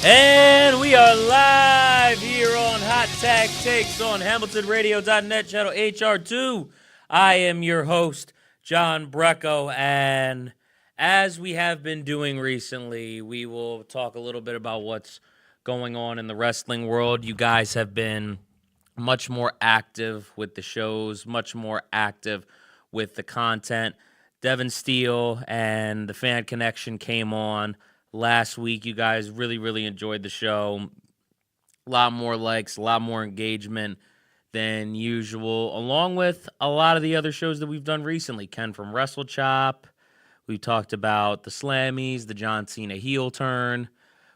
And we are live here on Hot Tag Takes on HamiltonRadio.net, channel HR2. I am your host, John BRECKO, and as we have been doing recently, we will talk a little bit about what's going on in the wrestling world. You guys have been much more active with the shows, much more active with the content. Devin Steele and the Fan Connection came on last week. You guys really enjoyed the show. A lot more likes, a lot more engagement than usual, along with a lot of the other shows that we've done recently. Ken from Wrestle Chop. We talked about the Slammies, the John Cena heel turn.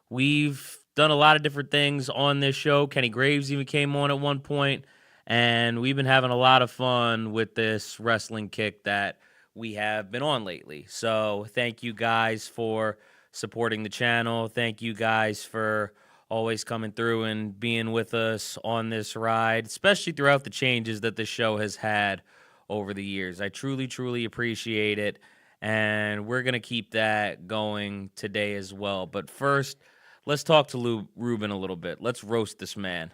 We've done a lot of different things on this show. Kenny Graves even came on at one point, and we've been having a lot of fun with this wrestling kick that we have been on lately. So thank you guys for supporting the channel. Thank you guys for always coming through and being with us on this ride, especially throughout the changes that the show has had over the years. I truly appreciate it, and we're going to keep that going today as well. But first, let's talk to Ruben a little bit. Let's roast this man.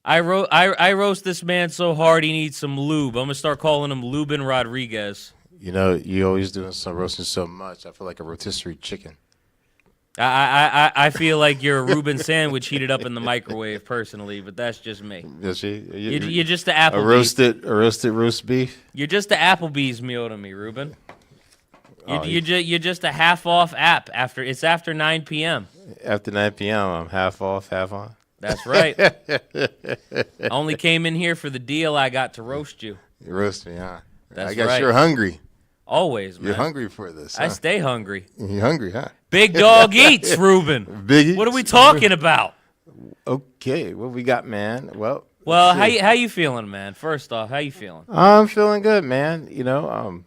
I roast this man so hard he needs some lube. I'm going to start calling him Lubin Rodriguez. You know, you always doing some roasting so much. I feel like a rotisserie chicken. I feel like you're a Reuben sandwich heated up in the microwave, personally, but that's just me. Is You're just the Applebee's. A roasted roast beef? You're just the Applebee's meal to me, Ruben. You're just a half-off app. After 9 p.m. After 9 p.m., I'm half off, half on. That's right. I only came in here for the deal I got to roast you. You roast me, huh? That's I guess right. you're hungry. Always, man. You're hungry for this, huh? I stay hungry. You're hungry, huh? Big dog eats, Ruben. Big eats? What are we talking about? Okay, what we got, man? Well, how you feeling, man? First off, how you feeling? I'm feeling good, man. You know, I'm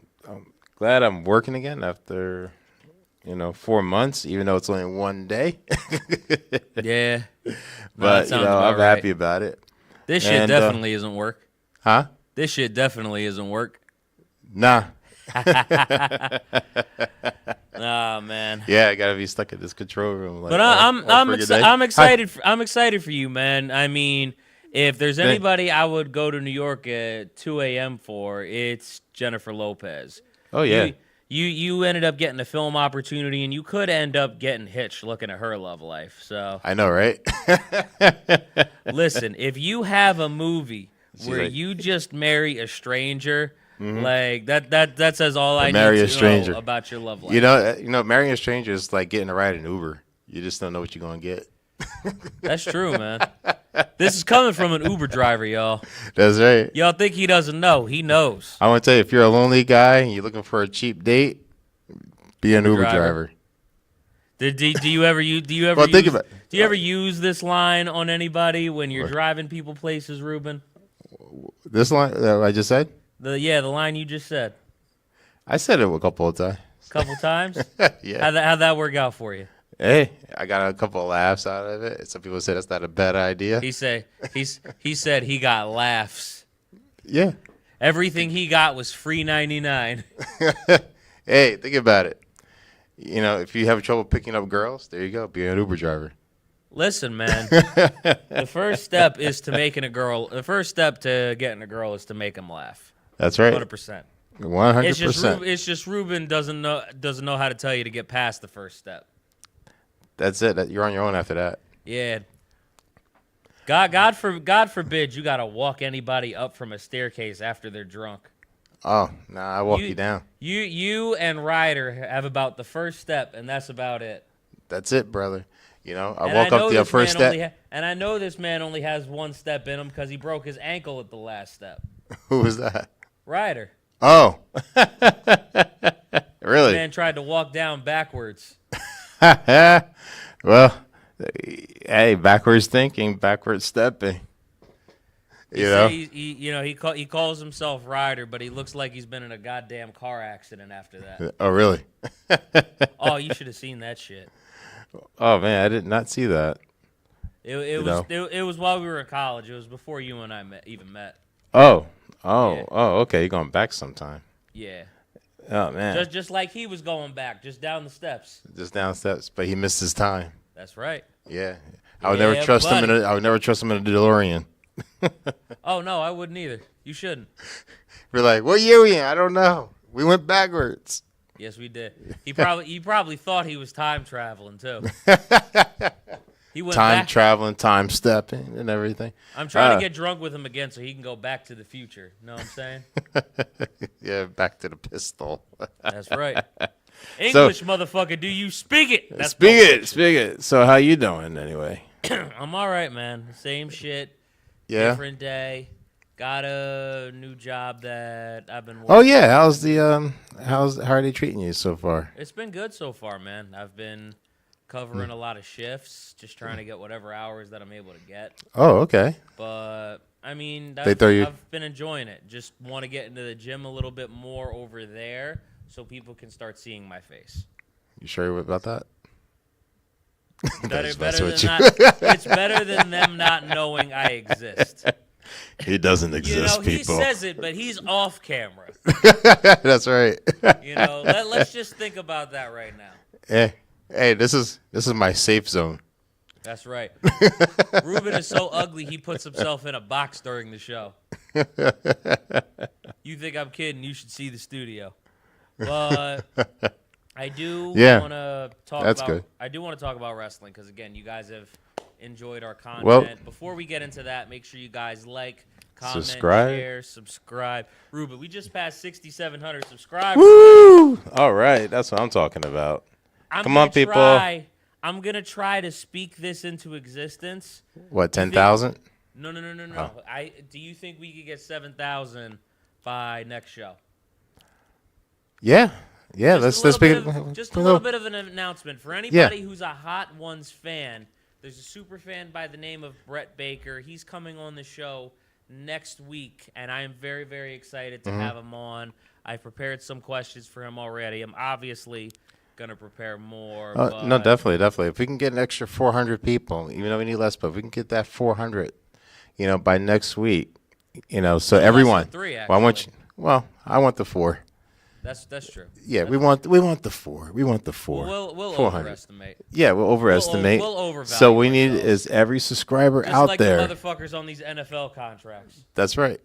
glad I'm working again after 4 months, even though it's only one day. Yeah. But, I'm happy about it. This shit definitely isn't work. Huh? This shit definitely isn't work. Nah. Oh, man. Yeah, I gotta be stuck in this control room. But I'm excited. I'm excited for you, man. I mean, if there's anybody I would go to New York at 2 a.m. for, it's Jennifer Lopez. Oh yeah. You ended up getting a film opportunity, and you could end up getting hitched looking at her love life. So I know, right? Listen, if you have a movie where you just marry a stranger, like that says all I need to know about your love life. You know, marrying a stranger is like getting a ride in Uber. You just don't know what you're gonna get. That's true, man. This is coming from an Uber driver, y'all. That's right. Y'all think he doesn't know? He knows. I want to tell you, if you're a lonely guy and you're looking for a cheap date, be an Uber driver. Do you ever use this line on anybody when you're driving people places, Ruben? This line that I just said? The line you just said. I said it a couple of times. Couple times? Yeah. How'd that work out for you? Hey, I got a couple of laughs out of it. Some people said that's not a bad idea. He said he got laughs. Yeah. Everything he got was free 99. Hey, think about it. You know, if you have trouble picking up girls, there you go. Be an Uber driver. Listen, man. The first step is to making a girl. The first step to getting a girl is to make them laugh. That's right. 100%. 100%. It's just Ruben doesn't know how to tell you to get past the first step. That's it. You're on your own after that. Yeah. God forbid you gotta walk anybody up from a staircase after they're drunk. Oh, I walk you down. You and Ryder have about the first step, and that's about it. That's it, brother. You know, I walk up to the first step. And I know this man only has one step in him because he broke his ankle at the last step. Who was that? Ryder. Oh. Really? The man tried to walk down backwards. Well, hey, backwards thinking, backwards stepping. He calls himself Ryder, but he looks like he's been in a goddamn car accident after that. Oh, really? Oh, you should have seen that shit. Oh man, I did not see that. It was while we were in college. It was before you and I even met. Oh, Yeah. Okay. You're going back sometime. Yeah. Oh man. Just like he was going back, just down the steps. Just down steps, but he missed his time. That's right. Yeah, I would never trust him I would never trust him in a DeLorean. Oh no, I wouldn't either. You shouldn't. We're like, what year we in? I don't know. We went backwards. Yes, we did. He probably thought he was time traveling too. He went time traveling, time stepping, and everything. I'm trying to get drunk with him again so he can go back to the future. Know what I'm saying? Yeah, back to the pistol. That's right. English, motherfucker. Do you speak it? That's speak it. So how you doing anyway? I'm all right, man. Same shit. Yeah. Different day. Got a new job that I've been working. Oh yeah, how are they treating you so far? It's been good so far, man. I've been covering a lot of shifts, just trying to get whatever hours that I'm able to get. Oh, okay. But I mean, I've been enjoying it. Just want to get into the gym a little bit more over there so people can start seeing my face. You sure about that? Better than not. It's better than them not knowing I exist. He doesn't exist, He people. says it, but he's off camera. That's right. Let's just think about that right now. Hey, this is my safe zone. That's right. Ruben is so ugly, he puts himself in a box during the show. You think I'm kidding? You should see the studio. But I do want to talk about. Good. I do want to talk about wrestling because again, you guys have enjoyed our content. Well, before we get into that, make sure you guys like, comment, share, subscribe. Ruben, we just passed 6,700 subscribers. Woo! All right, that's what I'm talking about. Come on, people. I'm gonna try to speak this into existence. What, 10,000? No. Oh. Do you think we could get 7,000 by next show? Yeah. Let's speak. Just a little bit of an announcement for anybody who's a Hot Ones fan. There's a super fan by the name of Brett Baker. He's coming on the show next week, and I am very, very excited to have him on. I've prepared some questions for him already. I'm obviously going to prepare more. No, definitely. If we can get an extra 400 people, even though we need less, but if we can get that 400, by next week, so everyone. 3, actually. I want the 4. That's true. Yeah, we want the 4. We want the 4. We'll 400. overestimate. Yeah, we'll overestimate. We'll overvalue. So we need is every subscriber just out like there. The motherfuckers on these NFL contracts. That's right.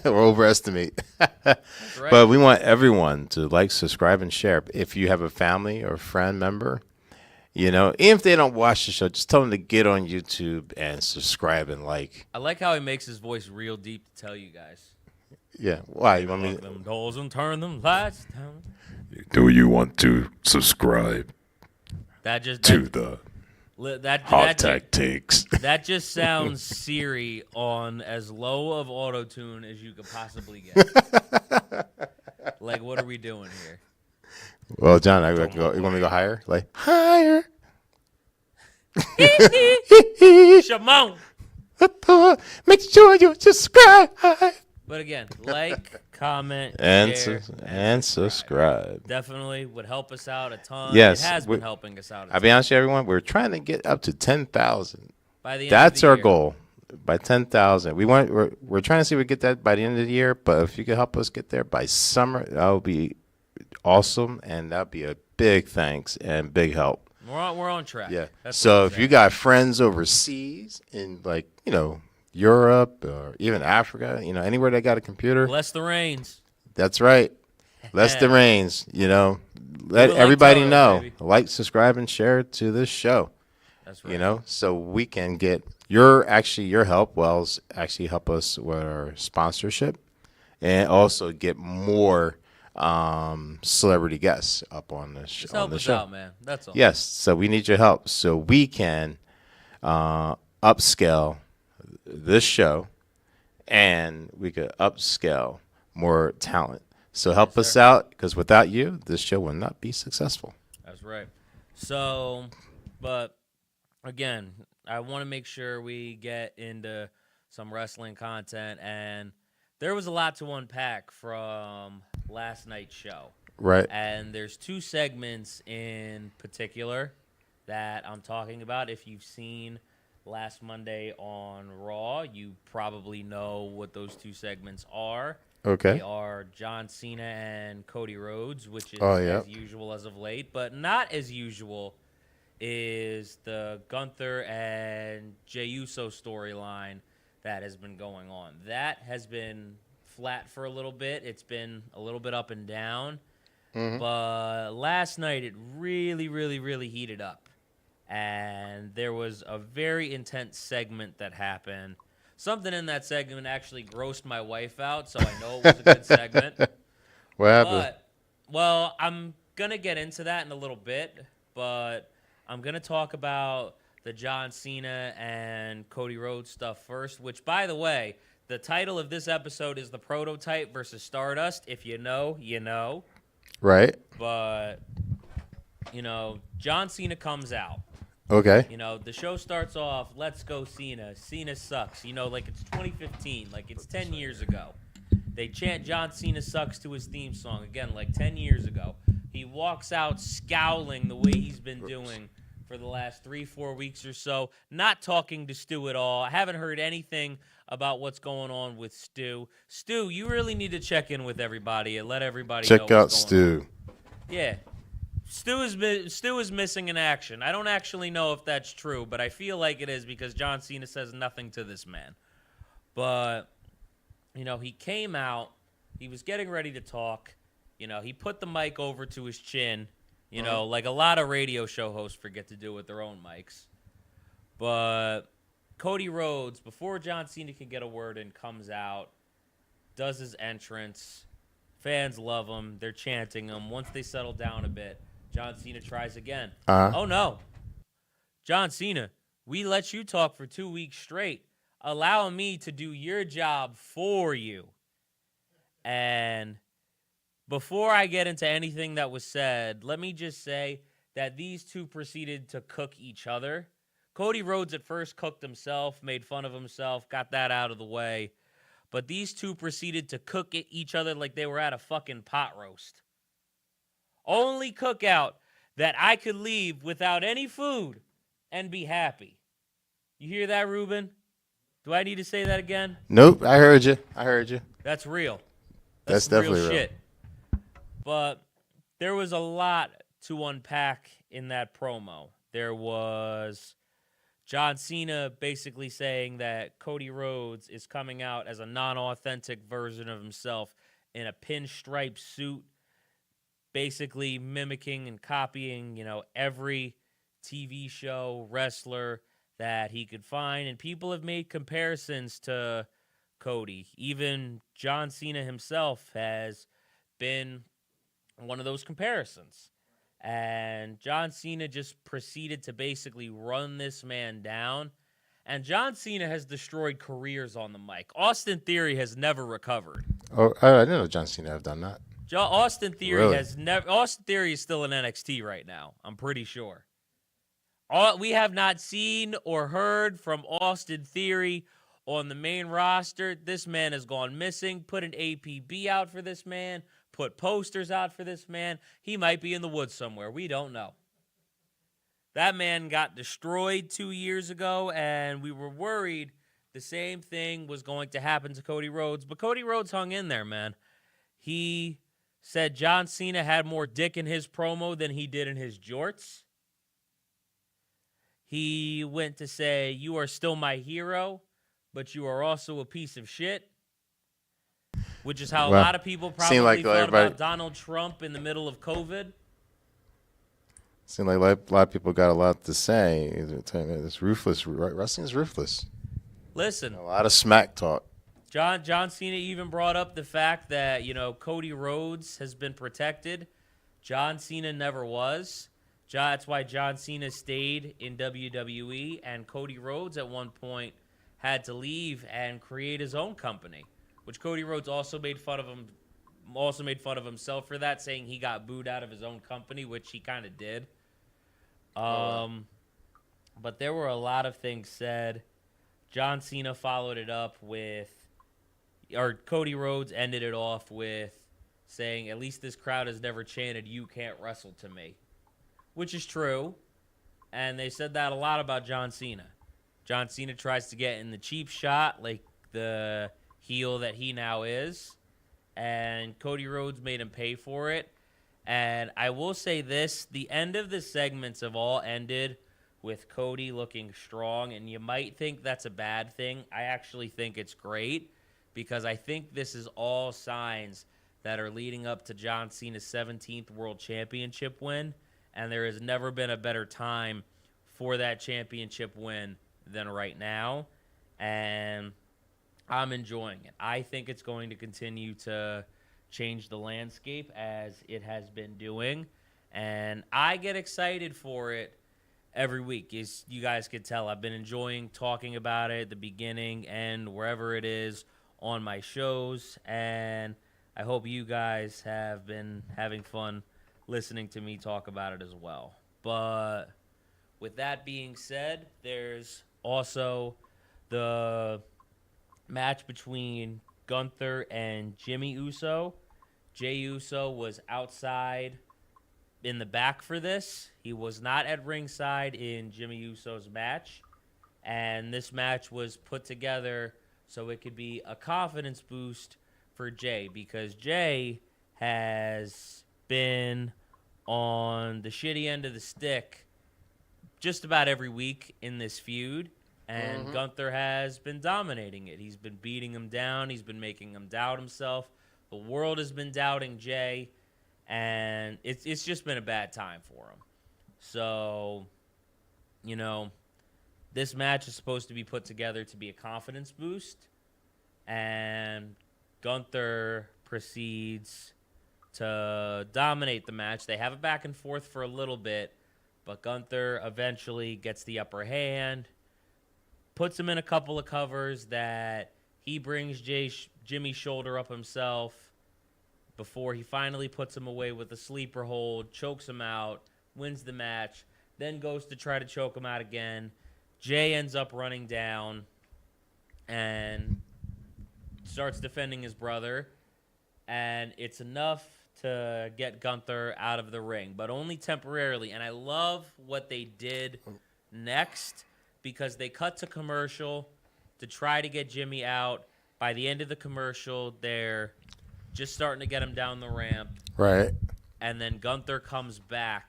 We'll overestimate. That's right. But we want everyone to like, subscribe, and share. If you have a family or friend member, even if they don't watch the show, just tell them to get on YouTube and subscribe and like. I like how he makes his voice real deep to tell you guys. Yeah, why? You want me to them doors and turn them lights down? Do you want to subscribe to the Hot Tech Takes? That just sounds Siri on as low of auto-tune as you could possibly get. Like, what are we doing here? Well, John, you want me to go higher? Like, higher. Shimon. Make sure you subscribe. But again, like, comment, and share, and subscribe. Definitely would help us out a ton. Yes, it has been helping us out a ton. I'll be honest with you, everyone. We're trying to get up to 10,000. By the end That's of the our year. goal. By 10,000. We're trying to see if we get that by the end of the year. But if you could help us get there by summer, that would be awesome, and that'd be a big thanks and big help. We're on track. Yeah. That's so if you got friends overseas in Europe or even Africa, anywhere they got a computer. Bless the rains. That's right. Bless the rains. Let everybody know. Baby. Like, subscribe, and share to this show. That's right. So we can get your help. Actually help us with our sponsorship, and also get more celebrity guests up on the show. Just help us out, man. That's all. Yes. So we need your help so we can upscale this show, and we could upscale more talent. So help us out, because without you, this show will not be successful. That's right. So, but again, I want to make sure we get into some wrestling content, and there was a lot to unpack from last night's show. Right. And there's 2 segments in particular that I'm talking about. If you've seen last Monday on Raw, you probably know what those 2 segments are. Okay. They are John Cena and Cody Rhodes, which is as usual as of late, but not as usual is the Gunther and Jey Uso storyline that has been going on. That has been flat for a little bit. It's been a little bit up and down. But last night it really, really, really heated up. And there was a very intense segment that happened. Something in that segment actually grossed my wife out, so I know it was a good segment. What happened? But, well, I'm going to get into that in a little bit, but I'm going to talk about the John Cena and Cody Rhodes stuff first, which, by the way, the title of this episode is The Prototype versus Stardust. If you know, you know. Right. But, John Cena comes out. Okay. The show starts off, let's go Cena. Cena sucks. Like it's 2015, like it's 10 years ago. They chant John Cena sucks to his theme song, again, like 10 years ago. He walks out scowling the way he's been doing for the last 3-4 weeks or so, not talking to Stu at all. I haven't heard anything about what's going on with Stu. Stu, you really need to check in with everybody and let everybody know Check out what's going Stu. on. Yeah. Stu is missing in action. I don't actually know if that's true, but I feel like it is because John Cena says nothing to this man. But, he came out. He was getting ready to talk. He put the mic over to his chin, like a lot of radio show hosts forget to do with their own mics. But Cody Rhodes, before John Cena can get a word in, comes out, does his entrance. Fans love him. They're chanting him. Once they settle down a bit, John Cena tries again. Oh, no. John Cena, we let you talk for 2 weeks straight. Allow me to do your job for you. And before I get into anything that was said, let me just say that these two proceeded to cook each other. Cody Rhodes at first cooked himself, made fun of himself, got that out of the way. But these two proceeded to cook each other like they were at a fucking pot roast. Only cookout that I could leave without any food and be happy. You hear that, Ruben? Do I need to say that again? Nope, I heard you. That's real. That's definitely real. Shit. But there was a lot to unpack in that promo. There was John Cena basically saying that Cody Rhodes is coming out as a non-authentic version of himself in a pinstripe suit, basically mimicking and copying, every TV show, wrestler that he could find. And people have made comparisons to Cody. Even John Cena himself has been one of those comparisons. And John Cena just proceeded to basically run this man down. And John Cena has destroyed careers on the mic. Austin Theory has never recovered. Oh, I didn't know John Cena have done that. Austin Theory Really? has never. Austin Theory is still in NXT right now. I'm pretty sure. We have not seen or heard from Austin Theory on the main roster. This man has gone missing. Put an APB out for this man. Put posters out for this man. He might be in the woods somewhere. We don't know. That man got destroyed 2 years ago, and we were worried the same thing was going to happen to Cody Rhodes. But Cody Rhodes hung in there, man. He said John Cena had more dick in his promo than he did in his jorts. He went to say, you are still my hero, but you are also a piece of shit. Which is how a lot of people probably thought about Donald Trump in the middle of COVID. Seemed like a lot of people got a lot to say. It's ruthless. Wrestling is ruthless. Listen. A lot of smack talk. John Cena even brought up the fact that, Cody Rhodes has been protected. John Cena never was. That's why John Cena stayed in WWE, and Cody Rhodes at one point had to leave and create his own company, which Cody Rhodes also made fun of himself for that, saying he got booed out of his own company, which he kind of did. But there were a lot of things said. John Cena followed it up Cody Rhodes ended it off with saying, at least this crowd has never chanted, you can't wrestle to me. Which is true. And they said that a lot about John Cena. John Cena tries to get in the cheap shot like the heel that he now is. And Cody Rhodes made him pay for it. And I will say this, the end of the segments have all ended with Cody looking strong, and you might think that's a bad thing. I actually think it's great because I think this is all signs that are leading up to John Cena's 17th World Championship win, and there has never been a better time for that championship win than right now, and I'm enjoying it. I think it's going to continue to change the landscape as it has been doing, and I get excited for it every week. As you guys could tell, I've been enjoying talking about it at the beginning and wherever it is on my shows, and I hope you guys have been having fun listening to me talk about it as well. But with that being said, there's also the match between Gunther and Jimmy Uso. Jey Uso was outside in the back for this. He was not at ringside in Jimmy Uso's match. And this match was put together so it could be a confidence boost for Jey, because Jey has been on the shitty end of the stick just about every week in this feud. And Gunther has been dominating it. He's been beating him down. He's been making him doubt himself. The world has been doubting Jey, and it's just been a bad time for him. So, you know, this match is supposed to be put together to be a confidence boost, and Gunther proceeds to dominate the match. They have it back and forth for a little bit, but Gunther eventually gets the upper hand, puts him in a couple of covers that he brings Jimmy's shoulder up himself before he finally puts him away with a sleeper hold, chokes him out, wins the match, then goes to try to choke him out again. Jey ends up running down and starts defending his brother, and it's enough to get Gunther out of the ring, but only temporarily. And I love what they did next, because they cut to commercial to try to get Jimmy out. By the end of the commercial, they're just starting to get him down the ramp. Right. And then Gunther comes back.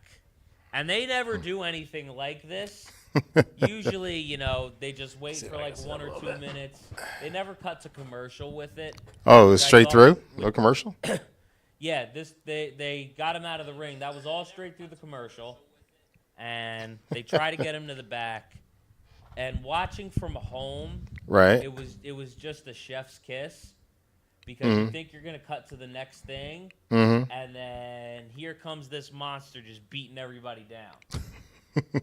And they never do anything like this. Usually, you know, they just wait for like 1 or 2 minutes. They never cut to commercial with it. Oh, it was straight through? No commercial? Yeah, they got him out of the ring. That was all straight through the commercial. And they try to get him to the back. And watching from home, right, it was just a chef's kiss, because you think you're going to cut to the next thing, and then here comes this monster just beating everybody down.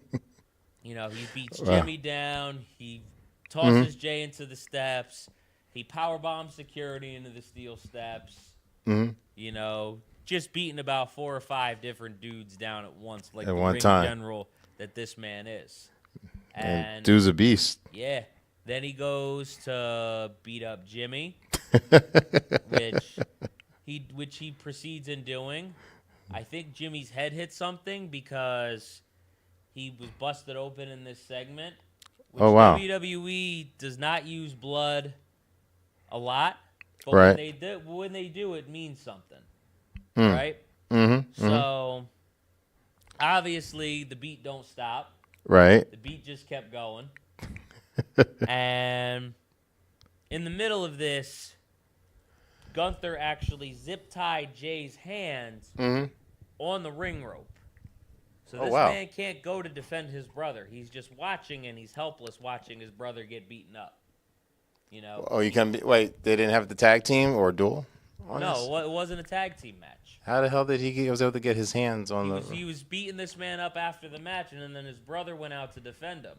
You know, he beats Jimmy down, he tosses Jey into the steps, he powerbombs security into the steel steps, you know, just beating about 4 or 5 different dudes down at once, like at the one ring time. general that this man is. And dude's a beast. Yeah. Then he goes to beat up Jimmy, which he proceeds in doing. I think Jimmy's head hit something because he was busted open in this segment. Which WWE does not use blood a lot, but when they do, it means something. Right? So obviously the beat don't stop. Right. The beat just kept going. And in the middle of this, Gunther actually zip-tied Jey's hands on the ring rope. So this man can't go to defend his brother. He's just watching, and he's helpless watching his brother get beaten up. You know? Oh, you can be. Wait, they didn't have the tag team or duel? No, it wasn't a tag team match. How the hell did he was able to get his hands on He was beating this man up after the match, and then his brother went out to defend him.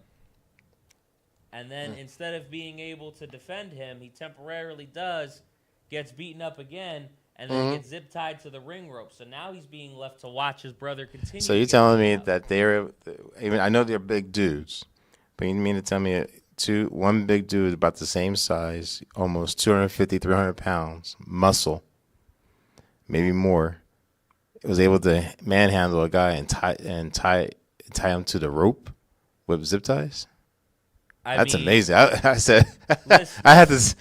And then instead of being able to defend him, he temporarily gets beaten up again, and then he gets zip-tied to the ring rope. So now he's being left to watch his brother continue. So you're telling me that I know they're big dudes, but you mean to tell me one big dude about the same size, almost 250, 300 pounds, muscle, maybe more, was able to manhandle a guy and tie him to the rope with zip ties? That's amazing. I said, I had to,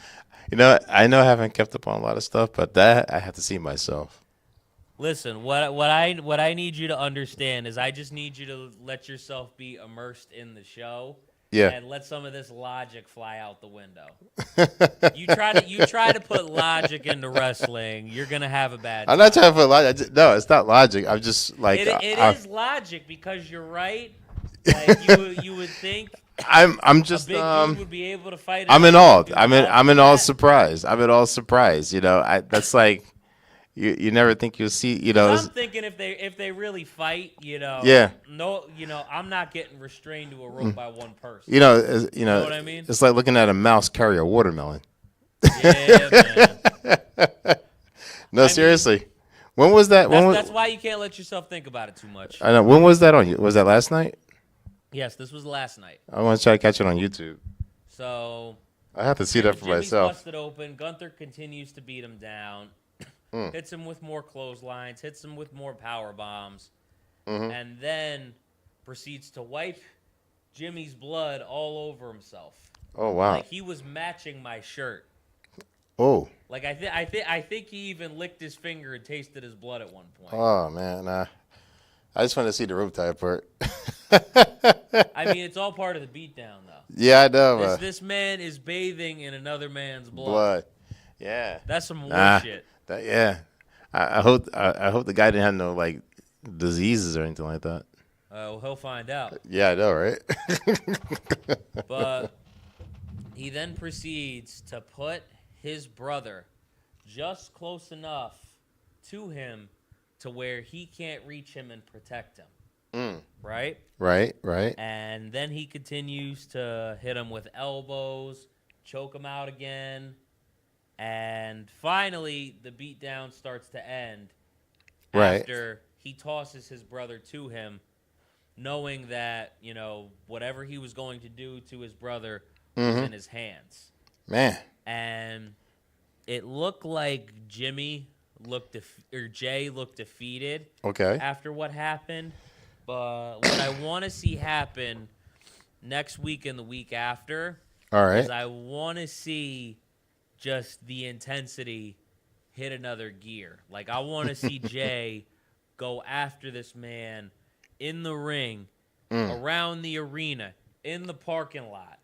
I know I haven't kept up on a lot of stuff, but that I have to see myself. Listen, what I need you to understand is I just need you to let yourself be immersed in the show. Yeah. And let some of this logic fly out the window. You try to put logic into wrestling, you're gonna have a bad time. I'm not trying to put logic. No, it's not logic. I'm just like It is logic because you're right. Like you would think I'm a just big dude would be able to fight. I'm in another awe. big dude I'm in tough I'm as in all that. surprise. I'm in all surprise. You know, that's like you never think you'll see. You know, 'Cause I'm thinking if they really fight, yeah. I'm not getting restrained to a rope by one person. You know, You know what I mean? it's like looking at a mouse carry a watermelon. Yeah, man. No, I mean, seriously. When was that? That's why you can't let yourself think about it too much. I know. When was that on you? Was that last night? Yes, this was last night. I want to try to catch it on YouTube. So I have to see that for Jimmy's myself. busted open. Gunther continues to beat him down. Hits him with more clotheslines. Hits him with more power bombs. And then proceeds to wipe Jimmy's blood all over himself. Oh wow. Like he was matching my shirt. Oh. Like I think he even licked his finger and tasted his blood at one point. Oh man. I just want to see the rope tie part. I mean, it's all part of the beatdown, though. Yeah, I know. This man is bathing in another man's Blood. Yeah. That's some war shit. Yeah. I hope the guy didn't have no like diseases or anything like that. Well, he'll find out. Yeah, I know, right? But he then proceeds to put his brother just close enough to him to where he can't reach him and protect him. Right? Right. And then he continues to hit him with elbows, choke him out again. And finally, the beatdown starts to end after he tosses his brother to him, knowing that, whatever he was going to do to his brother was in his hands. Man. And it looked like Jay looked defeated after what happened. But what I want to see happen next week and the week after is I want to see just the intensity hit another gear. Like, I want to see Jay go after this man in the ring, around the arena, in the parking lot.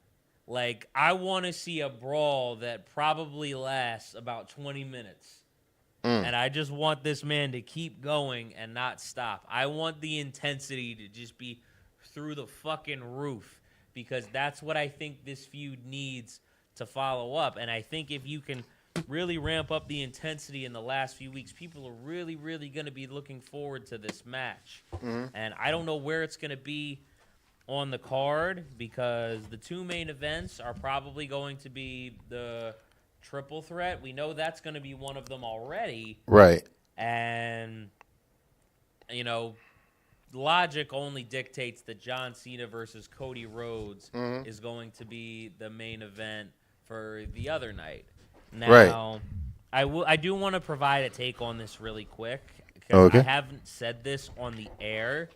Like, I want to see a brawl that probably lasts about 20 minutes. And I just want this man to keep going and not stop. I want the intensity to just be through the fucking roof because that's what I think this feud needs to follow up. And I think if you can really ramp up the intensity in the last few weeks, people are really, really going to be looking forward to this match. And I don't know where it's going to be on the card because the two main events are probably going to be the triple threat. We know that's going to be one of them already. Right. And, logic only dictates that John Cena versus Cody Rhodes is going to be the main event for the other night. Now, I do want to provide a take on this really quick because I haven't said this on the air.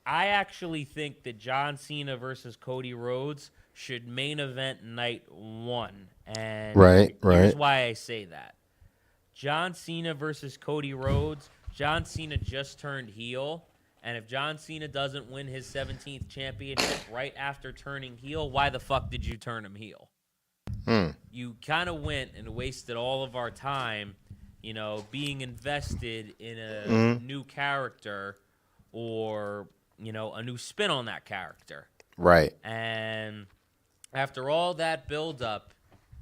I actually think that John Cena versus Cody Rhodes should main event night one. And here's why I say that. John Cena versus Cody Rhodes, John Cena just turned heel. And if John Cena doesn't win his 17th championship right after turning heel, why the fuck did you turn him heel? You kind of went and wasted all of our time, being invested in a new character or, a new spin on that character. Right. And after all that build-up,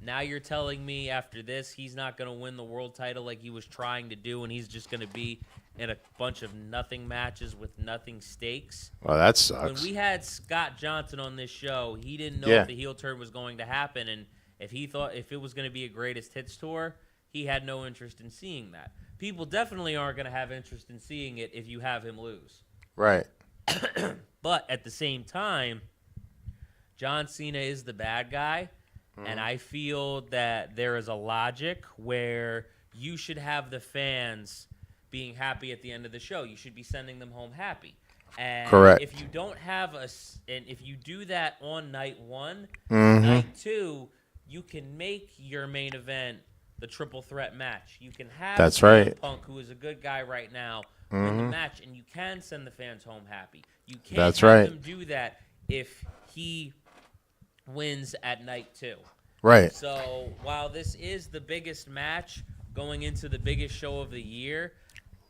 now you're telling me after this he's not going to win the world title like he was trying to do and he's just going to be in a bunch of nothing matches with nothing stakes. Well, that sucks. When we had Scott Johnson on this show, he didn't know if the heel turn was going to happen, and if it was going to be a greatest hits tour, he had no interest in seeing that. People definitely aren't going to have interest in seeing it if you have him lose. Right. But at the same time, John Cena is the bad guy, and I feel that there is a logic where you should have the fans being happy at the end of the show. You should be sending them home happy. And if you don't have and if you do that on night one, night two, you can make your main event the triple threat match. You can have That's CM right. Punk, who is a good guy right now, win the match, and you can send the fans home happy. You can't That's have right. them do that if he wins at night 2. Right. So while this is the biggest match going into the biggest show of the year,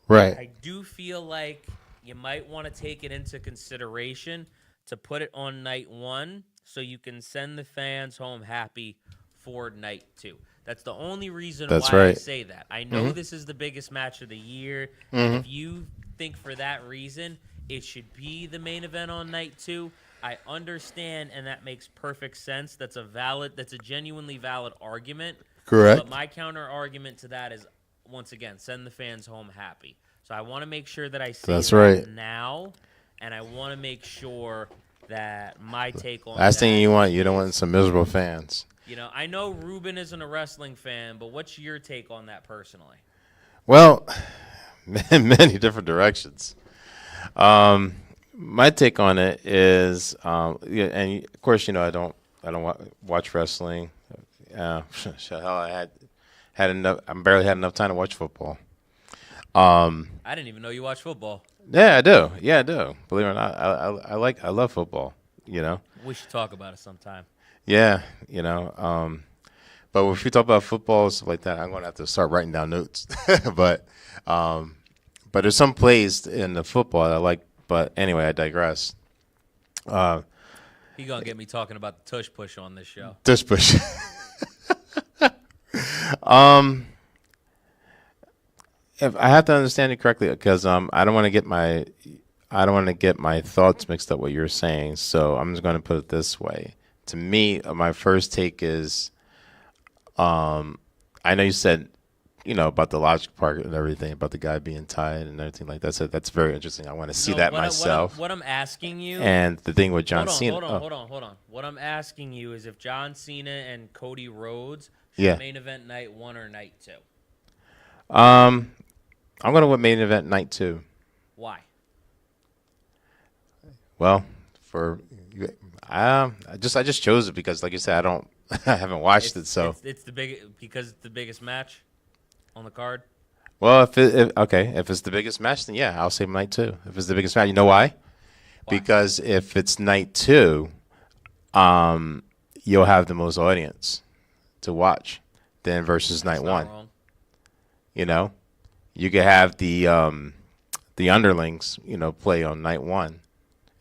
Right. I do feel like you might want to take it into consideration to put it on night 1 so you can send the fans home happy for night 2. That's the only reason That's why I right. say that. I know this is the biggest match of the year. If you think for that reason it should be the main event on night 2, I understand, and that makes perfect sense. That's a genuinely valid argument. Correct. But my counter argument to that is, once again, send the fans home happy. So I want to make sure that I say That's that right. now, and I want to make sure that my take on Last that thing you don't is, want some miserable fans. I know Ruben isn't a wrestling fan, but what's your take on that personally? Well, many different directions. My take on it is, yeah, and of course, I don't watch wrestling. Hell, I barely had enough time to watch football. I didn't even know you watch football. Yeah, I do. Yeah, I do. Believe it or not, I love football. We should talk about it sometime. Yeah, but if we talk about football and stuff like that, I'm going to have to start writing down notes. but there's some plays in the football that I like. But anyway, I digress. He gonna get me talking about the tush push on this show. Tush push. If I have to understand it correctly, because I don't want to get my thoughts mixed up what you're saying. So I'm just going to put it this way. To me, my first take is, I know you said, about the logic part and everything, about the guy being tied and everything like that. So that's very interesting. I want to see that myself. What I'm asking you, and the thing with John Cena. Hold on. What I'm asking you is if John Cena and Cody Rhodes should main event night 1 or night 2. I'm going to win main event night 2. Why? Well, I just chose it because, like you said, I haven't watched it. So it's because it's the biggest match on the card. Well, if it's the biggest match, then yeah, I'll say night 2. If it's the biggest match, you know why? Because if it's night 2, you'll have the most audience to watch than versus night 1. Wrong. You could have the underlings, play on night 1,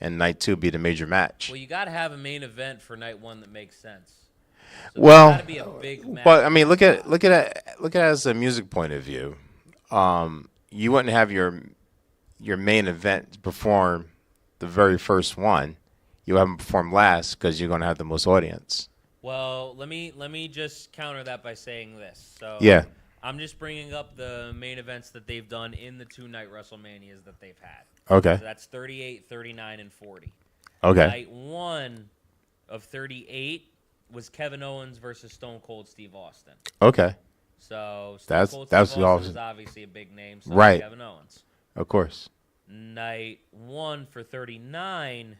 and night 2 be the major match. Well, you got to have a main event for night 1 that makes sense. So Well, got to be a big match. But I mean, look at it as a music point of view. You wouldn't have your main event perform the very first one. You have them perform last because you're going to have the most audience. Well, let me just counter that by saying this. So Yeah. I'm just bringing up the main events that they've done in the 2-night WrestleManias that they've had. Okay. So that's 38, 39, and 40. Okay. Night 1 of 38 was Kevin Owens versus Stone Cold Steve Austin. Okay. So That's Steve Austin is obviously a big name. So right. Kevin Owens. Of course. Night 1 for 39